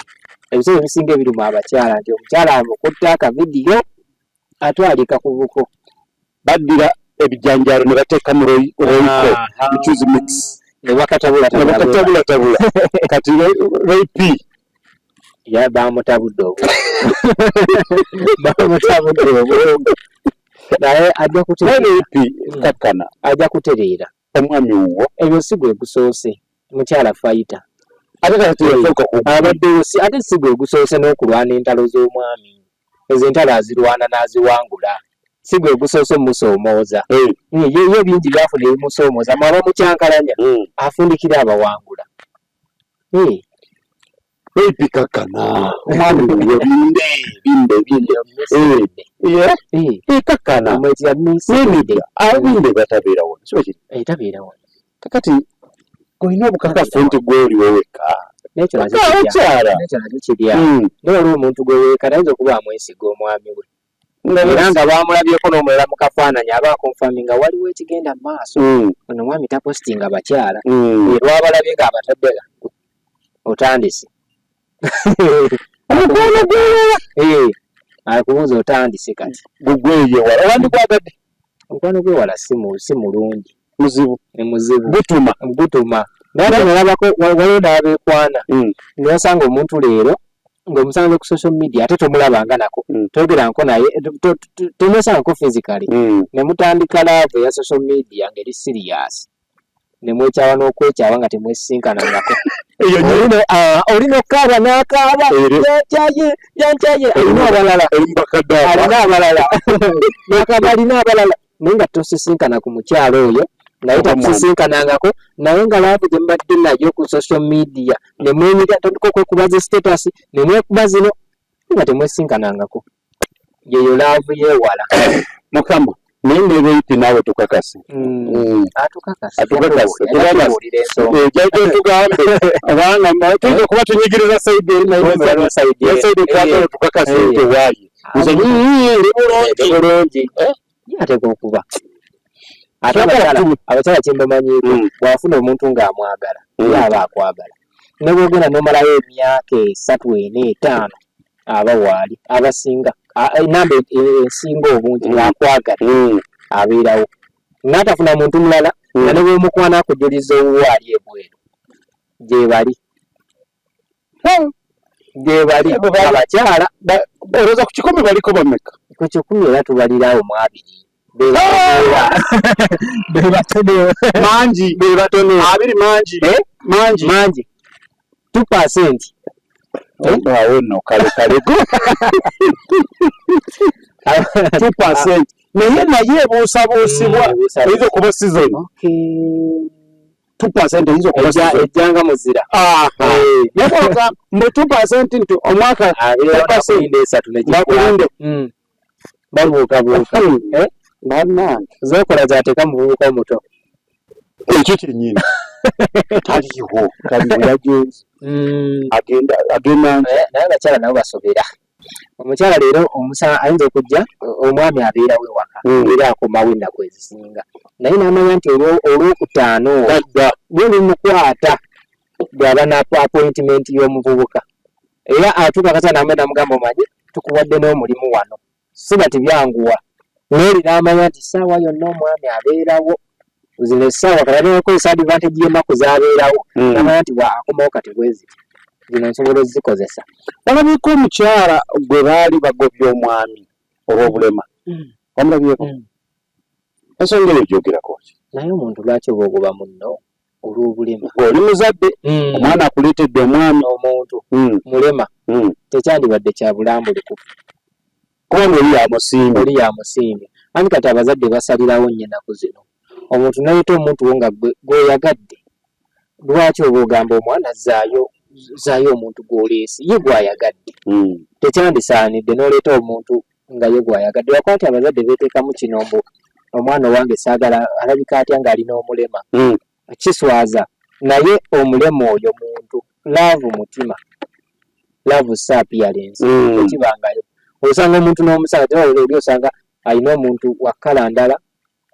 ebiseera ebisinga ebirimu abakyala nti omukyala amukutta akavidiyo atwalika ku buko baddira ebijanjaalo ne bateeka mu royiko choose mix ne bakatabula kati rape ya bamutabudde obulungi naye ajja kakkana ajja kutereera omwami wo ebyo si gwe gusoose mukyala fayita abaddewo ate si gwe gusoose n'okulwana entalo z'omwami ezo entalo azirwana n'aziwangula si gwe gusoose omusoomooza ye bingi byafuna ebimusoomooza mwaba mukyankalanya afundikira abawangula kakkana omwami wo binde kakkana binde batabeerawo tabeerawo kakati olina obukakafu nti gwoliwo wekka nekyo nakyo kirya naye olwo omuntu gweweeka tayinza okuba amwesiga omwami we era nga bamulabyeko n'omulala mu kafaananyi aba akonfaminga waliwo ekigenda mu maaso ono omwami tapositinga bakyala lwabalabye ng'abataddega otandise omukwano gwe akubuuza otandise kati gugweyewala wandikwagadde omukwano gwewala si mulungi muzibu gutuma naye nalabako waliwo n'abeekwana nosanga omuntu leero ng'omusanze ku social media ate tomulabanga nako toyogeranko naye tomusanganko physically ne mutandika laavu eya social media ng'eri serious ne mwekyawa n'okwekyawa nga temwesinkanangako olina okukaaba n'akaaba yankyaye alina abalala n'akaaba alina abalala naye nga tosisinkana ku mukyalo oyo naye takusisinkanangako naye nga laavu gye mbadde nayo ku social media ne mwenyiga tandika okwekubaza status ne mwekuba zino nga temwesinkanangako yeyo laavu yeewala mukama naye ndeebeiti naawe tukakase tugambe abanga tuyinza okuba tunyigiriza saidi erisaidi twagala tukakase nti waayi ndi bulungi yateeka okuba ate abakyala kyembamanyiiko bwafuna omuntu ng'amwagala yaaba akwagala ne bwogenda n'omalayo emyaka 3, 4, 5 aba waali abasinga enamba ensinga obungi ng'akwagala abeerawo n'atafuna muntu mulala nga ne bw'omukwana akujuliza owuwo ali ebweru gye bali abakyala olowooza ku 10 baliko bameka ku 10 era tubalirawo mu 2 mangi 2 mangi 2% awo nno kale 2% naye ebuusabuusibwa eyinza okuba season 2% eyinza okuba season ejjanga muzira nakoga mbe 2% nti omwaka bakulinde babuukabuuka zokola zateeka mu bubuuka omuto ekyo kyennyini taliiwo yagenzi agenda naye abakyala nabo basobera omukyala leero ayinza okujja omwami abeerawo ewaka era akomawo ennaku ezisinga naye n'amanya nti olwokutaano lwebimukwata bw'aba na appointment y'omuvubuka era atuuka kasa namugamba omanyi tukuwadde n'omulimu wano siba tibyanguwa n'eri n'amanya nti essaawa yonna omwami abeerawo zino essaawa kalabakozesa advantage y'ennaku z'abeerawo n'amanya nti akomawo kati bwezi zino nsobola ozikozesa balabika omukyala gwe baali bagobya omwami olw'obulema omulabyeko ensonga eyo gyogerako naye omuntu lwaki oba ogoba munno olw'obulema oli muzadde omwana akuleetedde omwami omuntu mulema tekyandibadde kya bulambulukufu kubanga oli yamusiimye anti kati abazadde basalirawo nnyo ennaku zino omuntu nayita omuntu wo nga gweyagadde lwaki oba ogamba omwana zaayo omuntu gw'oleesi ye gwayagadde tekyandisaanidde n'oleeta omuntu nga ye gwayagadde wakwati abazadde beeteekamu kino mbu omwana owange saagala alabika atya ng'alina omulema kiswaza naye omulema oyo muntu laavu mutima laavu appearance ekibangayo osanga omuntu n'omusala oli osanga alina omuntu wakala ndala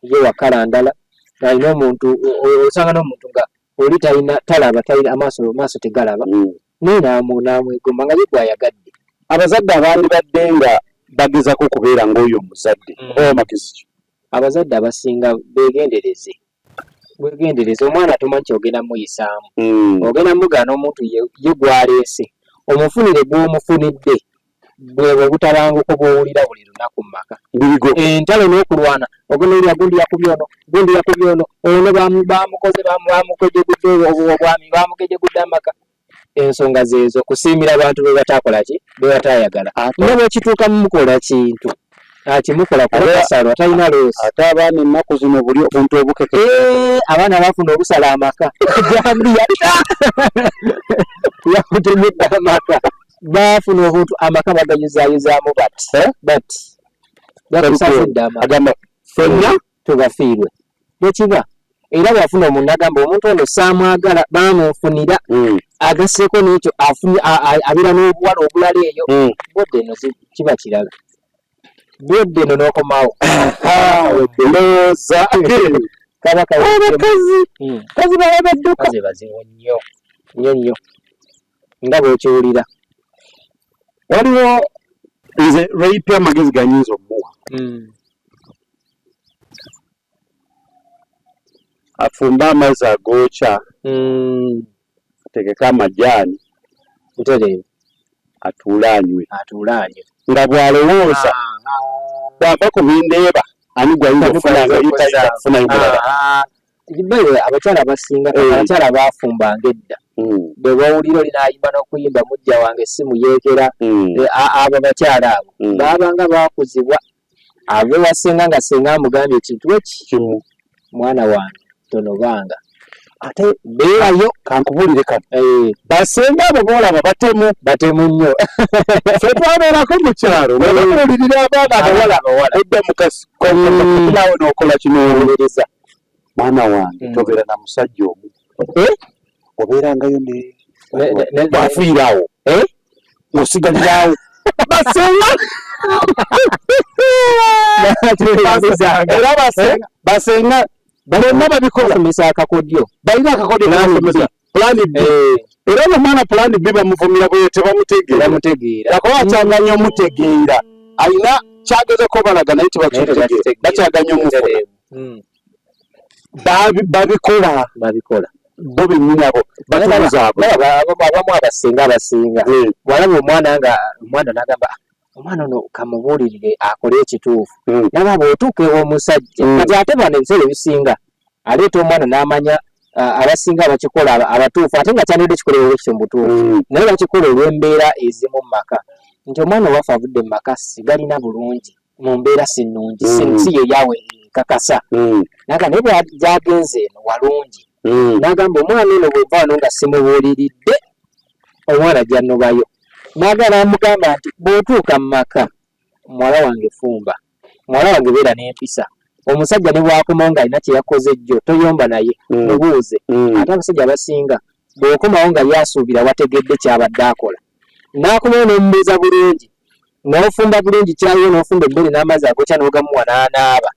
ye wakala ndala alina omuntu osanga n'omuntu nga oli talaba amaaso tegalaba naye namwegomba nga ye gwayagadde abazadde abaandi badde nga bagezako okubeera ng'oyo omuzadde oba magezi ki abazadde abasinga bwegendereze omwana tomanyi kyogenda muyisaamu ogenda mugaana omuntu ye gwaleese omufunire gw'omufunidde bwe butabanguko bw'owulira buli lunaku mu maka entalo n'okulwana ogenda olira gundi yakubye ono bamukoze bamukejegudde obwami bamukejegudde amaka ensonga zeezo kusiimira abantu be bataakola ki be bataayagala nga bwekituuka mumukola kintu akimukola kubasalwa talina loosi ate abaana ennaku zino buli obuntu obukeke abaana bafuna obusala amaka yakutemedde amaka bafuna obuntu amaka baganyuzaayuzaamu bati batusazidde amaka ffenna tubafiirwe nekiba era bwafuna omuntu agamba omuntu ono saamwagala bamunfunira agasseeko n'ekyo abeera n'obuwala obulala eyo bodde eno kiba kiraga bodde eno n'okomawo looza kazi balabadduka bazibu nnyo nga bw'okiwulira waliwo nze rape amagezi ganyinza omuwa afumba amazzi agookya ategeka amajaani atuule anywe nga bw'alowooza bw'ava ku bindeeba ani gwayinza okufuna mulala abakyala abasinga abakyala baafumbanga edda bwe bawulira oli n'ayimba n'okuyimba mujja wange simu yeekera abo bakyala abo baabanga baakuzibwa ave wasenga nga senga amugambye ekintu ekikimu mwana wange tonobanga ate beerayo kankubulire kano basenga abo boolaba batemu nnyo fe twabeerako mu kyalo bamuwulirira abaana abawala edda mukasinawe n'okola kinowolereza mwana wange tobeera na musajja omu obeerangayo bwafiiraawo ng'osigaliraawo era basenga bonna babikola akakodyo balina akakodyo kamusomesa pulani B era omwana pulani B bamuvumira bwe tebamutegeera akuba akyaganya omutegeera alina kyagezeko balaga naye tebakitegeera bakyaganya omufuna babikola bo bennyini abo batuuza abo abamu abasinga walaba omwana n'agamba omwana ono kamubuulirire akole ekituufu naba bw'otuuka ew'omusajja kati ate bano ebiseera ebisinga aleeta omwana n'amanya abasinga abakikola abatuufu ate nga kyandidde kikolewo ekyo mu butuufu naye bakikola olw'embeera ezimu mu maka nti omwana owaffe avudde mu maka sigalina bulungi mu mbeera si nnungi si ye yawe kakasa naga naye bw'agenze eno walungi n'agamba omwana ono bwe nva wano nga simubuuliridde omwana gy'annobayo n'agala amugamba nti bw'otuuka mu maka muwala wange fumba muwala wange beera n'empisa omusajja ne bw'akomawo ng'alina kye yakoze jjo toyomba naye mubuuze ate abasajja abasinga bw'okomawo nga yasuubira wategedde kyabadde akola n'akomawo n'omubuuza bulungi n'ofumba bulungi kyayo n'ofumba emmere n'amazzi agokya n'ogamuwa n'anaaba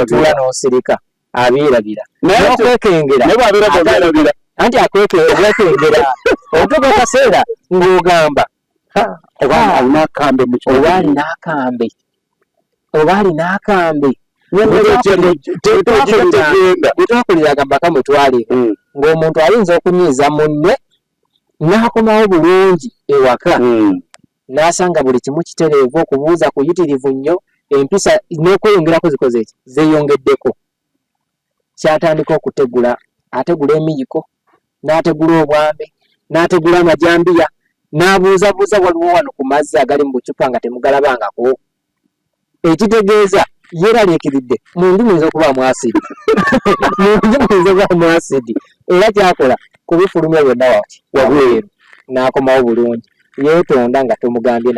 tuula n'osirika abeerabira n'okwekengera anti akwekengera otuuka akaseera ng'ogamba oba alina akambe bwetwakuliraga mbaka mutwale ng'omuntu ayinza okunyiiza munne n'akomawo bulungi ewaka n'asanga buli kimu kitereevu okubuuza kuyitirivu nnyo empisa n'okweyongerako zikoze eki zeeyongeddeko kyatandika okutegula ategula emiyiko n'ategula obwambe n'ategula amajambiya n'abuuzabuuza waliwo wano ku mazzi agali mu bucupa nga temugalabangako ekitegeeza yeeraliikiridde mu ndi muyinza okubaamu asidi era kyakola kubifulumya byonna wabweru n'akomawo bulungi yeetonda nga tomugambye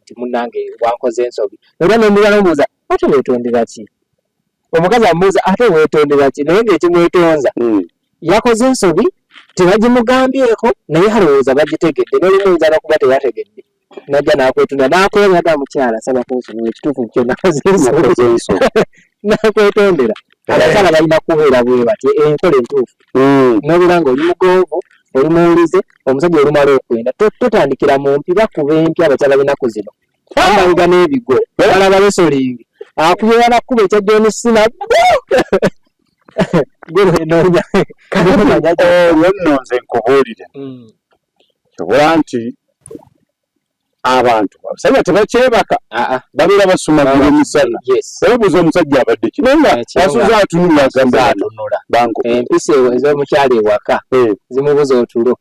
nti munnange wankoze ensobi era n'omulala omubuuza ate weetondera ki omukazi amubuuza ate weetondera ki naye ng'ekimwetonza yakoze ensobi tebagimugambyeko naye alowooza bagitegedde n'olumuyinza n'okuba tebategedde najja n'akwetunda n'akweraga mukyala saba kunsobola ekituufu kyo nakoze ensobi n'akwetondera abakyala balina kubeera bwe bati enkola entuufu n'obera nga oli mugonvu oli muwulize omusajja olumala okwenda totandikira mu mpi bakuba empya abakyala b'ennaku zino amayiga n'ebigo balaba lesolingi akubira nakuba ekya John Cena olwennonze nkubuulire kibula nti abantu abasajja tebakyebaka babeera basumagira emisana babuuza omusajja abadde kinenga asuza atunula agamba empisa ez'omukyala ewaka zimubuza otulo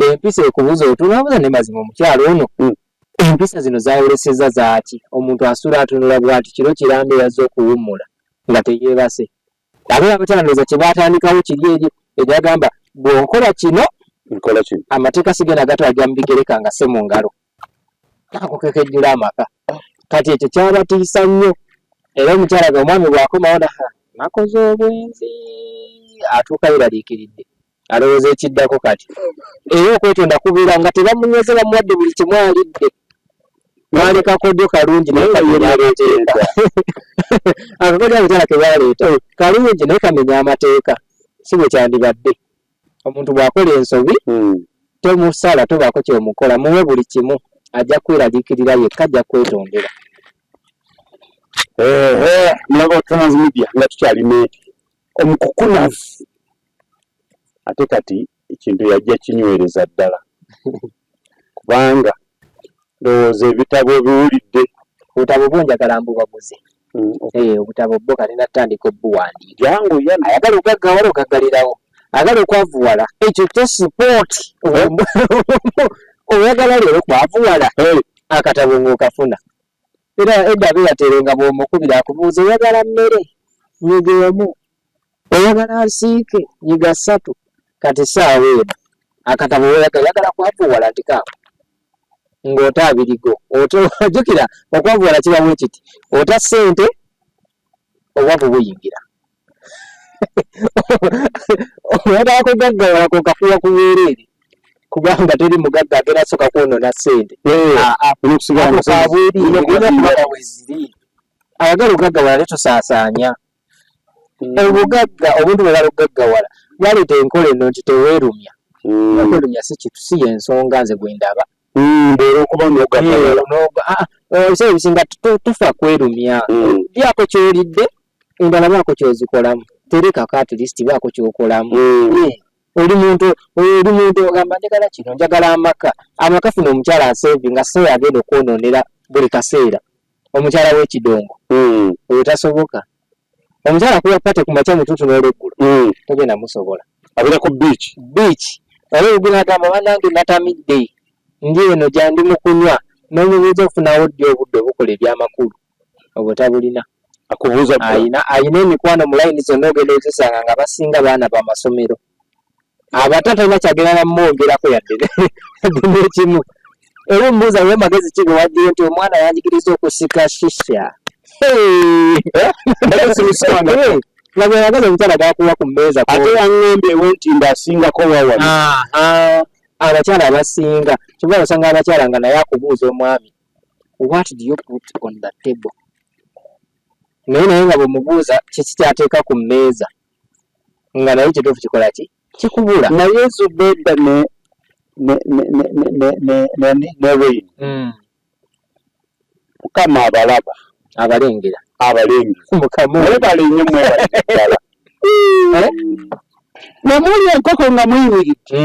empisa ekubuza otulo abuza ne mazima omukyala ono empisa zino zayoleseza zaaki omuntu asula atunula bwati kiro kirambe yazze okuwummula nga teyeebase abeera abatanalooza kye baatandikawo kiri eryo eryagamba bw'onkola kino amateeka sigenda gatwalira mu bigereka nga se mu ngalo ako kekejjula amaka kati ekyo kyabatiisa nnyo era omukyala ga omwami bw'akomawo nakoze obwenzi atuuka yeeraliikiridde alowooza ekiddako kati era okwetonda kubeera nga tebamunyweze bamuwadde buli kimu alidde baaleka kodyo kalungi naye kamenya amateeka akakodyo abakyala ke baleeta kalungi naye kamenya amateeka si bwe kyandibadde omuntu bw'akola ensobi tomusala tobaako kyomukola muwe buli kimu ajja kweraliikirira yekka ajja kwetondera mulaba Transmedia nga tukyalina omukukunavu ate kati ekintu yajja kinywereza ddala kubanga ndowooza ebitabo ebiwulidde obutabo bwonjagala mbubaguze obutabo bwo kati natandika obuwandiika jangu yana ayagala ogaggawala ogaggalirawo ayagala okwavuwala ekyo kyo sipooti oyagala leero kwavuwala akatabo ng'okafuna era edda abeeyaterenga bw'omukubira akubuuza oyagala mmere nyiga emu oyagala nsiike nyiga 3 kati saawa eno akatabo oyagala kwavuwala nti kaawo ng'ota abirigo ojjukira okwavuwala kiramu ekiti ota ssente obwavu buyingira oyagala kugaggawala kokafuwa ku bwereere kubanga teri mugagga agenda soka kwonona ssente weziri ayagala okugaggawala netusaasaanya obugagga obuntu bwe bala okugaggawala bwaleeta enkola eno nti teweerumya okwerumya si yensonga nze gwe ndaba ebiseera ebisinga tofa kwerumya lyako kyolidde endala baako kyozikolamu tereka ka at least baako kyokolamu. Oli muntu ogamba njagala kino njagala amaka funa omukyala aseevi nga so agenda okwononera buli kaseera omukyala w'ekidongo oyo tasoboka. Omukyala kuba pate ku makya mututu n'olweggulo togenda musobola. Abira ku beach era ogenda agamba bannange natamidde ndi eno gyandi mu kunywa n'omubuuza ofunawo ddi obudde obukola ebyamakulu obwo tabulina. Akubuuza ayina emikwano mu layini zonna ogenda ozisanga nga basinga baana ba masomero. Abato talina kyagenda namwongerako yadde n'ekimu. Era omubuuza we magezi ki ge waddiyo nti omwana yanjigiriza okusika shisha. Nageraagaza omukyala gakuwa ku mmeeza. Ate yaŋŋembyewo nti ndaasingako wawali. Abakyala abasinga kyova osanga abakyala nga naye akubuuza omwami what do you put on the table. Naye nga bwemubuuza kiki kyateeka ku mmeeza nga naye kituufu kikola ki kikubula. Naye Zubeda ne Wayne Mukama abalaba abalengera Mukama balinye mwebala namuli enkoko nga muyimiridde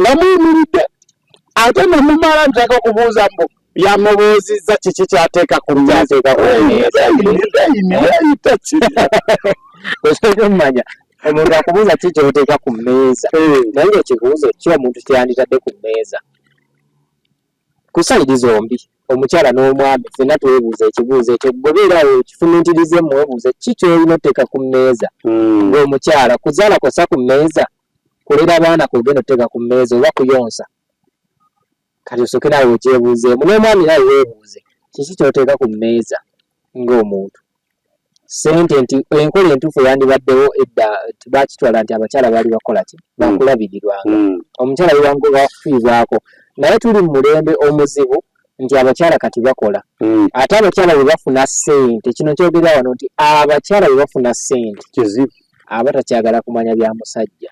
nga muyimiridde ate nemumala ntaka okubuuza mbu yamubuuzizza kiki kyateeka ku mmeeza omanya omuntu akubuuza kiki kyoteeka ku mmeeza naye ekibuuzo ki omuntu kyeyanditadde ku mmeeza. Ku sayidi zombi omukyala n'omwami ffenna twebuuza ekibuuzo ekyo gobeerawo kifumitirize mwebuuze ki kyolina otteeka ku mmeeza ng'omukyala kuzaala kosa ku mmeeza kulera abaana kugenda otteeka ku mmeeza oba kuyonsa. Kati osooke naawe okyebuuzeemu n'omwami nawe weebuuze kiki kyoteeka ku mmeeza ng'omuntu. Sente nti enkola entuufu yandibaddewo edda bakitwala nti abakyala baali bakola ki bakulabirirwanga omukyala yewangoba kufiibwako. Naye tuli mu mulembe omuzibu nti abakyala kati bakola ate abakyala bwe bafuna ssente. Kino kyogera wano nti abakyala bwe bafuna ssente kizibu aba takyagala kumanya bya musajja.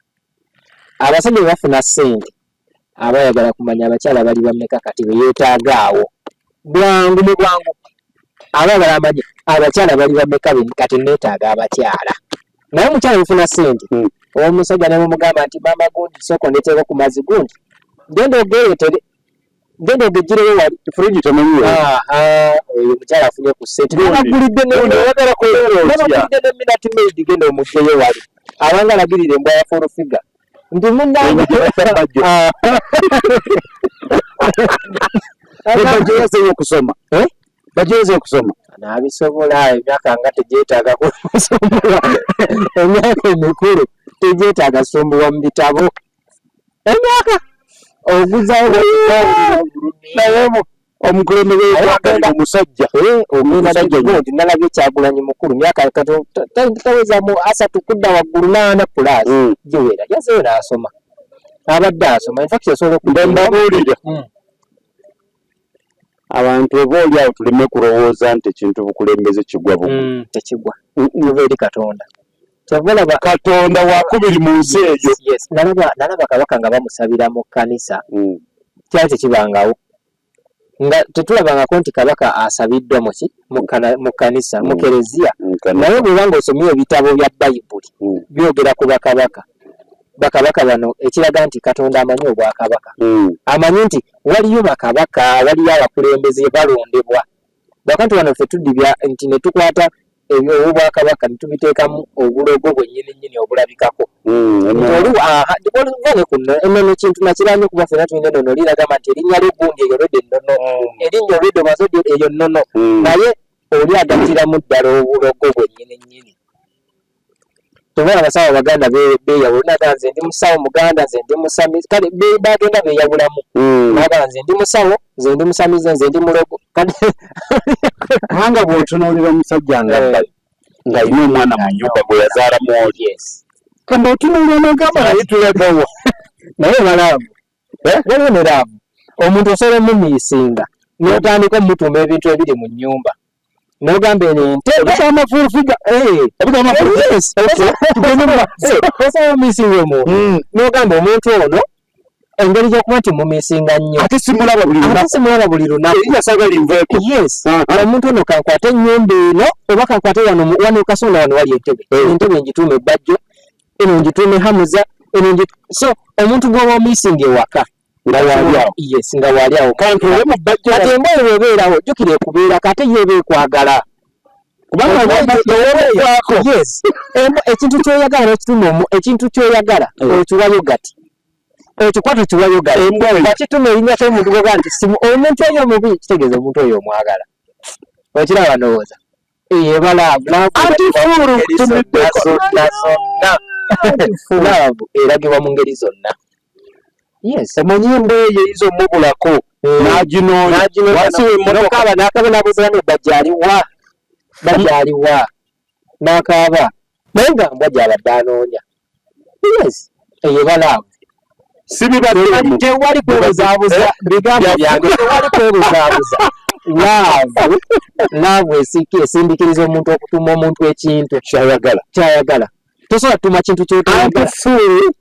Abasajja bwe bafuna ssente aba ayagala kumanya abakyala bali bameka kati be yeetaagaawo bwangu mu bwangu. Aba balamanyi abakyala bali bameka kati neetaaga abakyala. Naye omukyala bufuna ssente omusajja ne mumugamba nti mama gundi soko ndeteeko ku mazzi gundi genda ogeeyetere genda ogegireyo wali fridge temanyiwe. Oyo omukyala afunye ku ssente nabagulidde neminati maid genda omuggeyo wali abanga alagirira embwa ya forofiga nti munnange bagyeze okusoma n'abisobola. Emyaka nga tegyetaaga kusombola emyaka emikulu tegyetaaga kusombolwa mu bitabo. Emyaka oguzawo naye omukulembeze w'eggwanga omusajja omusajja nalabye Kyagulanyi mukulu myaka taweza mu 3 kudda waggulu 8 plus giwera yazeyo n'asoma abadde asoma. In fact yasobola okudembabuulire abantu obaoliawo tuleme kulowooza nti ekintu bukulembeze kigwa bumu. Tekigwa muva eri Katonda. Katonda wakubiri mu nsi eyo. Nalaba kabaka nga bamusabira mu kkanisa kyali tekibangawo nga tetulabangako nti kabaka asabiddwa mu kkanisa mu kereziya. Naye bwebanga osomye ebitabo bya Bayibuli byogera ku bakabaka bano ekiraga nti Katonda amanyi obwakabaka. Amanyi nti waliyo bakabaka waliyo abakulembeze balondebwa. Bakantu bano ffe tuddibya nti ne tukwata obwakabaka ne tubiteekamu obulogo bwennyini obulabikako. Vane kuno ennono kintu nakiranye okuba ffenna tulina ennono liragamba nti erinnya ly'ogundi eyo lwedde ennono erinnya olwedde omaze eyo nnono naye oli agattiramu ddala obulogo bwennyini. Tubona abasawo Abaganda beeyawula naga nze ndi musawo Muganda nze ndi musamizi kale bagenda beeyawulamu naga nze ndi musawo nze ndi musamizi nze ndi mulogo kubanga bw'otunuulira omusajja nga alina omwana mu nnyumba gwe yazaalamu oli kamba otunuulira n'ogamba naye tulegawo naye balaavu waliwo ne laavu omuntu osobola omunyiisinga n'otandika omutuma ebintu ebiri mu nnyumba n'ogamba eno ente amafuufiga osaba omuisinga omuntu n'ogamba omuntu ono engeri gy'okuba nti mumisinga nnyo ate simulaba buli lunaku yasagala nveeko yes omuntu ono kankwate ennyumba eno oba kankwate wano Kasonda wano wali entebe njituume Ebbajjo eno njituume Hamuza eno so omuntu gw'oba omisinga ewaka nga waliawo yes nga waliawo kanti ole mu Bbajjo kati embwa ebeerawo jjukira ekubeera kate ye eba ekwagala kubanga yes ekintu kyoyagala n'ekituma ekintu kyoyagala okiwayo gati ekikwata kiwayoga embwa bakituma erinnya ky'omuntu goga nti omuntu oyo omubi kitegeeza omuntu oyo omwagala okiraba ndowooza laavu eragibwa mu ngeri zonna yes omanyi embeeyi eyiza omubulako n'aginoonya n'akaaba n'abuzira ne bajaliwa n'akaaba naye nga mbwa gy'abadde anoonya yes eyo balaavu tewali kwebuzaabuza bigambo byange tewali kwebuzaabuza laavu esindikiriza omuntu okutuma omuntu ekintu kyayagala tosobola kutuma kintu kyotayagala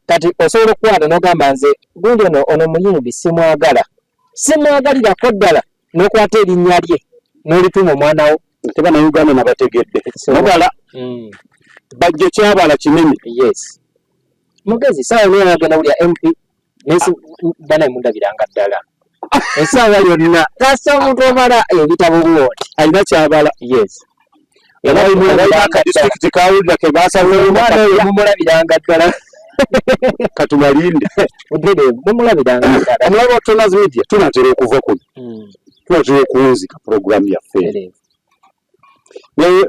kati osobola okukwata n'ogamba nze gundi ono muyimbi simwagalirako ddala n'okwata erinnya lye n'olituma omwanawo Uganda nabategedde mubala Bajjo kyabala kinene yes mugezi saawa niyo yagenda wulya MP nesi bana mundabiranga ddala essaawa yonna kasa omuntu omala ebitabo buwoti alina kyabala yes disitulikiti kawulira ke omwana oyo mumulabiranga ddala katubalinde mumulabiranga ddala omulaba Tonas Media tunatera okuva kuno tunatera okuwunzika puroguramu yaffe naye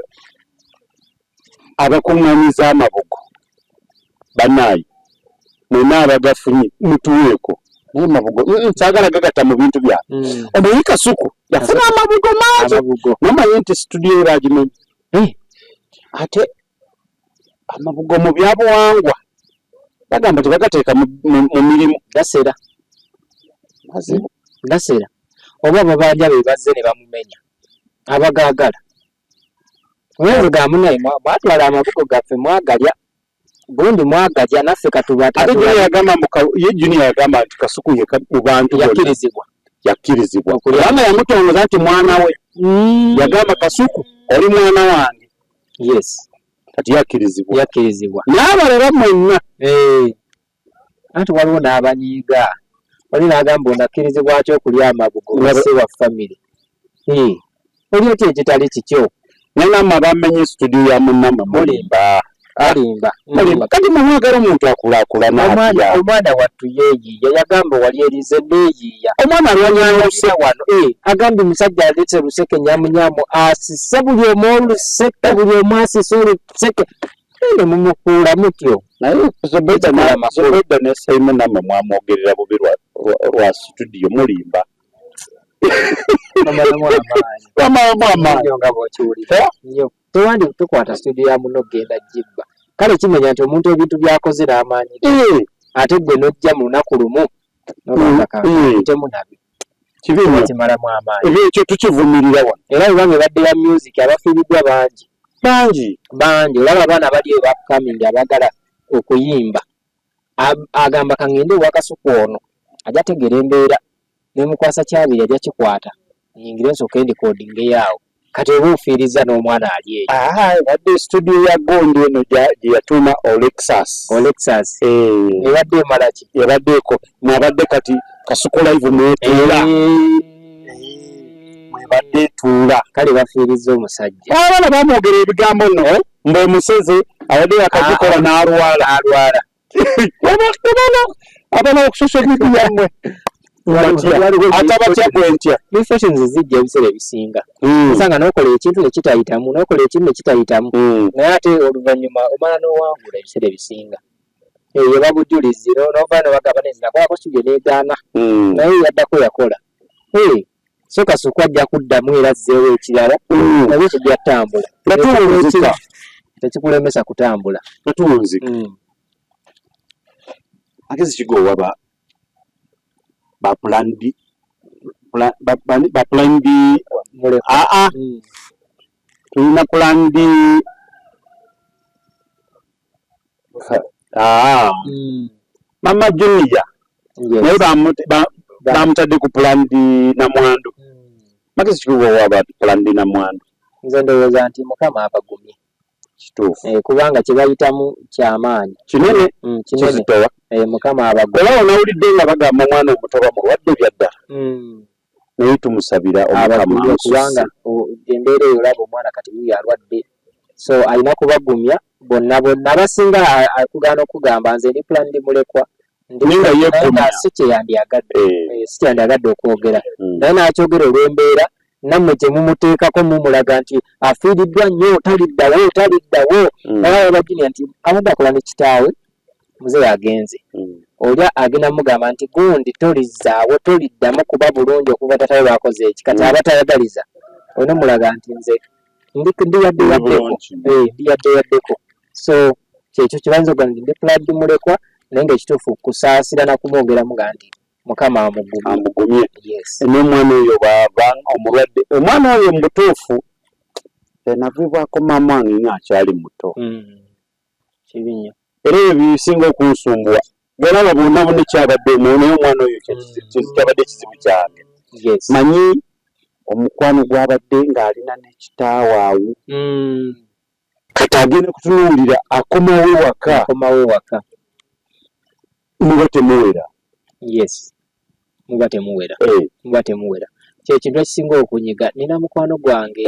abakuŋŋaanyiza amabugo bannaayi mwena abagafunye mutuweeko naye amabugo kyagala gagatta mu bintu byabe omanyi Kasuku yafuna amabugo mangi namanyi nti studio era agimenye ate amabugo mu byabuwangwa bagamba tebagateeka mu mirimu gasera oba babanja be bazze ne bamumenya abagaagala Mwezi gamunaye mwatwala amabugo gaffe mwagalya gundi mwagalya naffe katubata ate Junior yagamba nti Kasuku ye mu bantu yakkirizibwa ama yamutongoza nti mwana we yagamba Kasuku oli mwana wange yes kati yakkirizibwa n'abalala mwenna anti waliwo n'abanyiiga oli n'agamba onakkirizibwa atya okulya amabugo wase wa family oli otya ekitali kikyo nenama bamenye studio ya munama mulimba kati mwagala omuntu akulaakulana omwana wattu yeeyiiya yagamba wali erize neeyiiya omwana alwanyalusa wano agambye omusajja aletse luseke nyamunyamu asise buli omu oluseke buli omu asise oluseke ne mumukuula mutyo naye Zobeda ne Simon nama mwamwogerera bubi lwa studio mulimba tewandi tukwata studio ya muno genda jibba kale kimenya nti omuntu ebintu byakoze n'amaanyi ate gwe nojja mu lunaku lumu temunabi kimalamu amaanyi ekyo tukivumirira wano era ebanga ebadde ya music abafiiriddwa bangi olaba abaana bali ebakamingi abagala okuyimba agamba kangende ewa Kasuku ono ajja tegera embeera nemukwasa kyabiri ajja kikwata nyingire nsooka endikodinga eyaawo kati oba ofiiriza n'omwana ali eyo ebadde studio ya Gondi eno gye yatuuma Olexus ebadde emala ki ebaddeeko mwabadde kati Kasuku live mwetuula mwebadde etuula kale bafiiriza omusajja abaana bamwogera ebigambo nno mbe museze abadde yakagikola n'alwala abana okusosha media yammwe atabatya gwentya reflections zijja ebiseera ebisinga osanga n'okola ekintu nekitayitamu n'okola ekintu nekitayitamu naye ate oluvannyuma omala n'owangula ebiseera ebisinga eyo babujulizi n'ovaa nebagamba nezinakolako studio negaana naye yaddako yakola so Kasuku ajja kuddamu era azzeewo ekirala nabyo kijja ttambula tekikulemesa kutambula natuwunzika agezi kigowa ba plan B tulina plan B Mama Junior naye bamutadde ku plan D Namwandu. Magezi kikuba waba plan D Namwandu. Nze ndowooza nti Mukama abagumye. Kituufu. Kubanga kye bayitamu ky'amaanyi. Kinene. Kizitowa. Mukama abagumye. Olaba onawulidde nga bagamba omwana omuto bamulwadde byadda. Naye tumusabira Omukama kubanga embeera eyo olaba omwana kati yuyo alwadde. So alina kubagumya bonna abasinga akugaana okugamba nze ndi plan D mulekwa. Ninga yegumya. Si kyeyandiyagadde okwogera. Naye n'akyogera olw'embeera nammwe gye mumuteekako mumulaga nti afiiriddwa nnyo taliddawo. Abagini nti amudakola ne kitaawe muzeeyi agenze. Olya agenda mugamba nti gundi tolizzaawo toliddamu kuba bulungi okuva tatawe bakoze eki kati abatayagaliza olina mulaga nti nze ndiyaddeyaddeko. So kyekyo kibanza oga nti ndi plan D mulekwa naye ng'ekituufu kusaasira nakumwogeramu nga nti Mukama amugumye. N'omwana oyo bw'aba omulwadde omwana oyo mu butuufu navibwako maama wange ng'akyali muto. Kibi nnyo. Era ebyo bisinga okunsumbuwa galaba bonna bonna kyabadde naye omwana oyo kyabadde ekizibu kyange. Manyi omukwano gwabadde ng'alina ne kitaawe awo kati agenda kutunuulira akomawo ewaka muba temuwera. Muba temuwera. Kyekintu ekisinga okunyiga nina mukwano gwange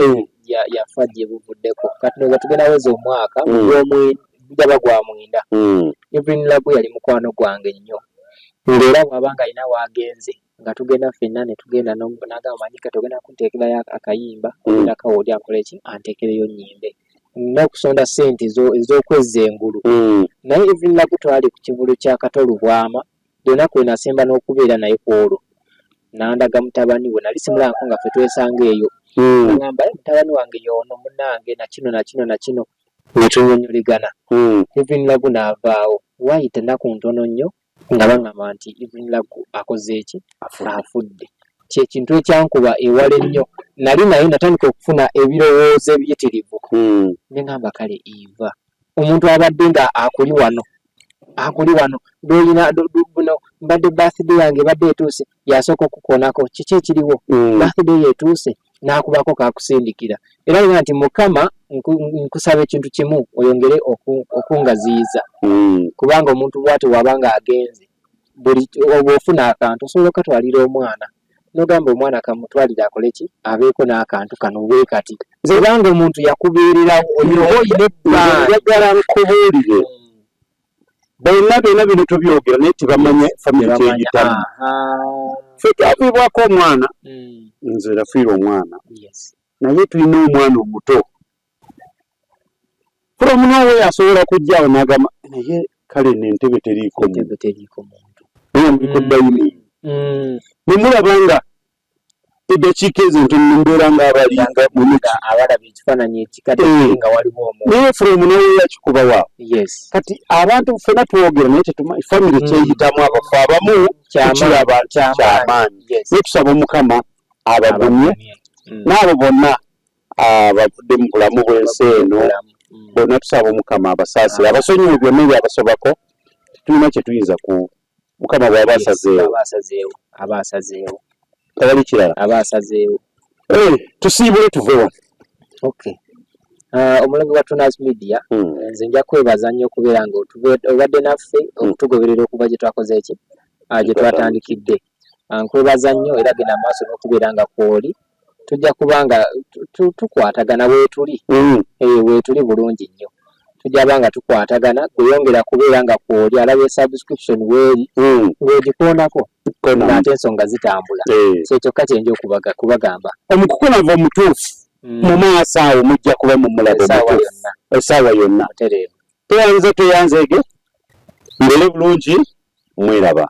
yafa gye buvuddeko kati noza tugenda weza omwaka gujaba gwa mwenda. Evelyn Labu yali mukwano gwange nnyo ng'era bw'abanga alina waagenze nga tugenda ffenna ne tugenda n'agamba manyika tugenda kunteekerayo akayimba ogenda kawoli ankole ki anteekereyo nnyimbe n'okusonda ssente ez'okwezza engulu. Naye Evelyn Labu twali ku kivulu kya Katolu Bwama lunaku lwe nasemba n'okubeera naye ku olwo nandaga mutabani we nali simulangako nga ffe twesanga eyo. Agamba mutabani wange y'ono munnange na kino ne tunyonyoligana. Evelyn Labu n'avaawo waayita ennaku ntono nnyo nga baŋŋamba nti Evelyn Labu akoze eki afudde. Kyekintu ekyankuba ewala ennyo nali naye natandika okufuna ebirowoozo ebiyitirivu. Ne ŋŋamba kale Eva omuntu abadde nga akuli wano doyina buno mbadde birthday yange badde etuuse yasooka okukonako kiki ekiriwo birthday yetuuse n'akubako kakusindikira. Era nga nti Mukama nkusaba ekintu kimu oyongere okungaziyiza kubanga omuntu bw'ati wabanga agenze buli oba ofuna akantu osobola okatwalira omwana n'ogamba omwana kamutwalire akole ki abeeko n'akantu kano bwe kati nze kubanga omuntu yakubeererawo oyina ebbanja nkubuulire byonna bino tubyogera naye tebamanya famire kyeyitamu. Ffe twafiibwako omwana nze nafiirwa omwana naye tulina omwana omuto from nowhere asobola kujjaawo n'agamba naye kale n'entebe teriiko muntu naye muliko dayini ne mulaba nga eddakiika ezo ntono mbeera ng'abalinga abalaba ekifaananyi ekikadde nga waliwo omuntu naye from nowhere kikuba waawo. Kati abantu ffenna twogera naye tetumanyi famire kyeyitamu abafu abamu tukiraba kyamaanyi naye tusaba Omukama abagumye n'abo bonna abavudde mu bulamu bw'ensi eno bonna tusaba Omukama abasaasire abasonyiwe byonna ebyabasobako tetulina kye tuyinza ku Mukama bw'aba asazeewo tewali kirala abasazeewo. Tusiibule tuve wano. Omulango gwa Tunas Media nze nja kwebaza nnyo okubeera nga obadde naffe okutugoberera okuva gye twakoze eki gye twatandikidde. Nkwebaza nnyo era genda maaso n'okubeera nga kwoli tujja kuba nga tukwatagana weetuli weetuli bulungi nnyo tujja banga tukwatagana gweyongera kubeera nga kwoli alaba subscription weeri ng'ogikoonako ng'ate ensonga zitambula. Kyokka kyenja kubagamba omukukolava omutuufu mu maaso awo mujja kuba mumulaba essaawa yonna. Toyanze ege mbere bulungi mweraba.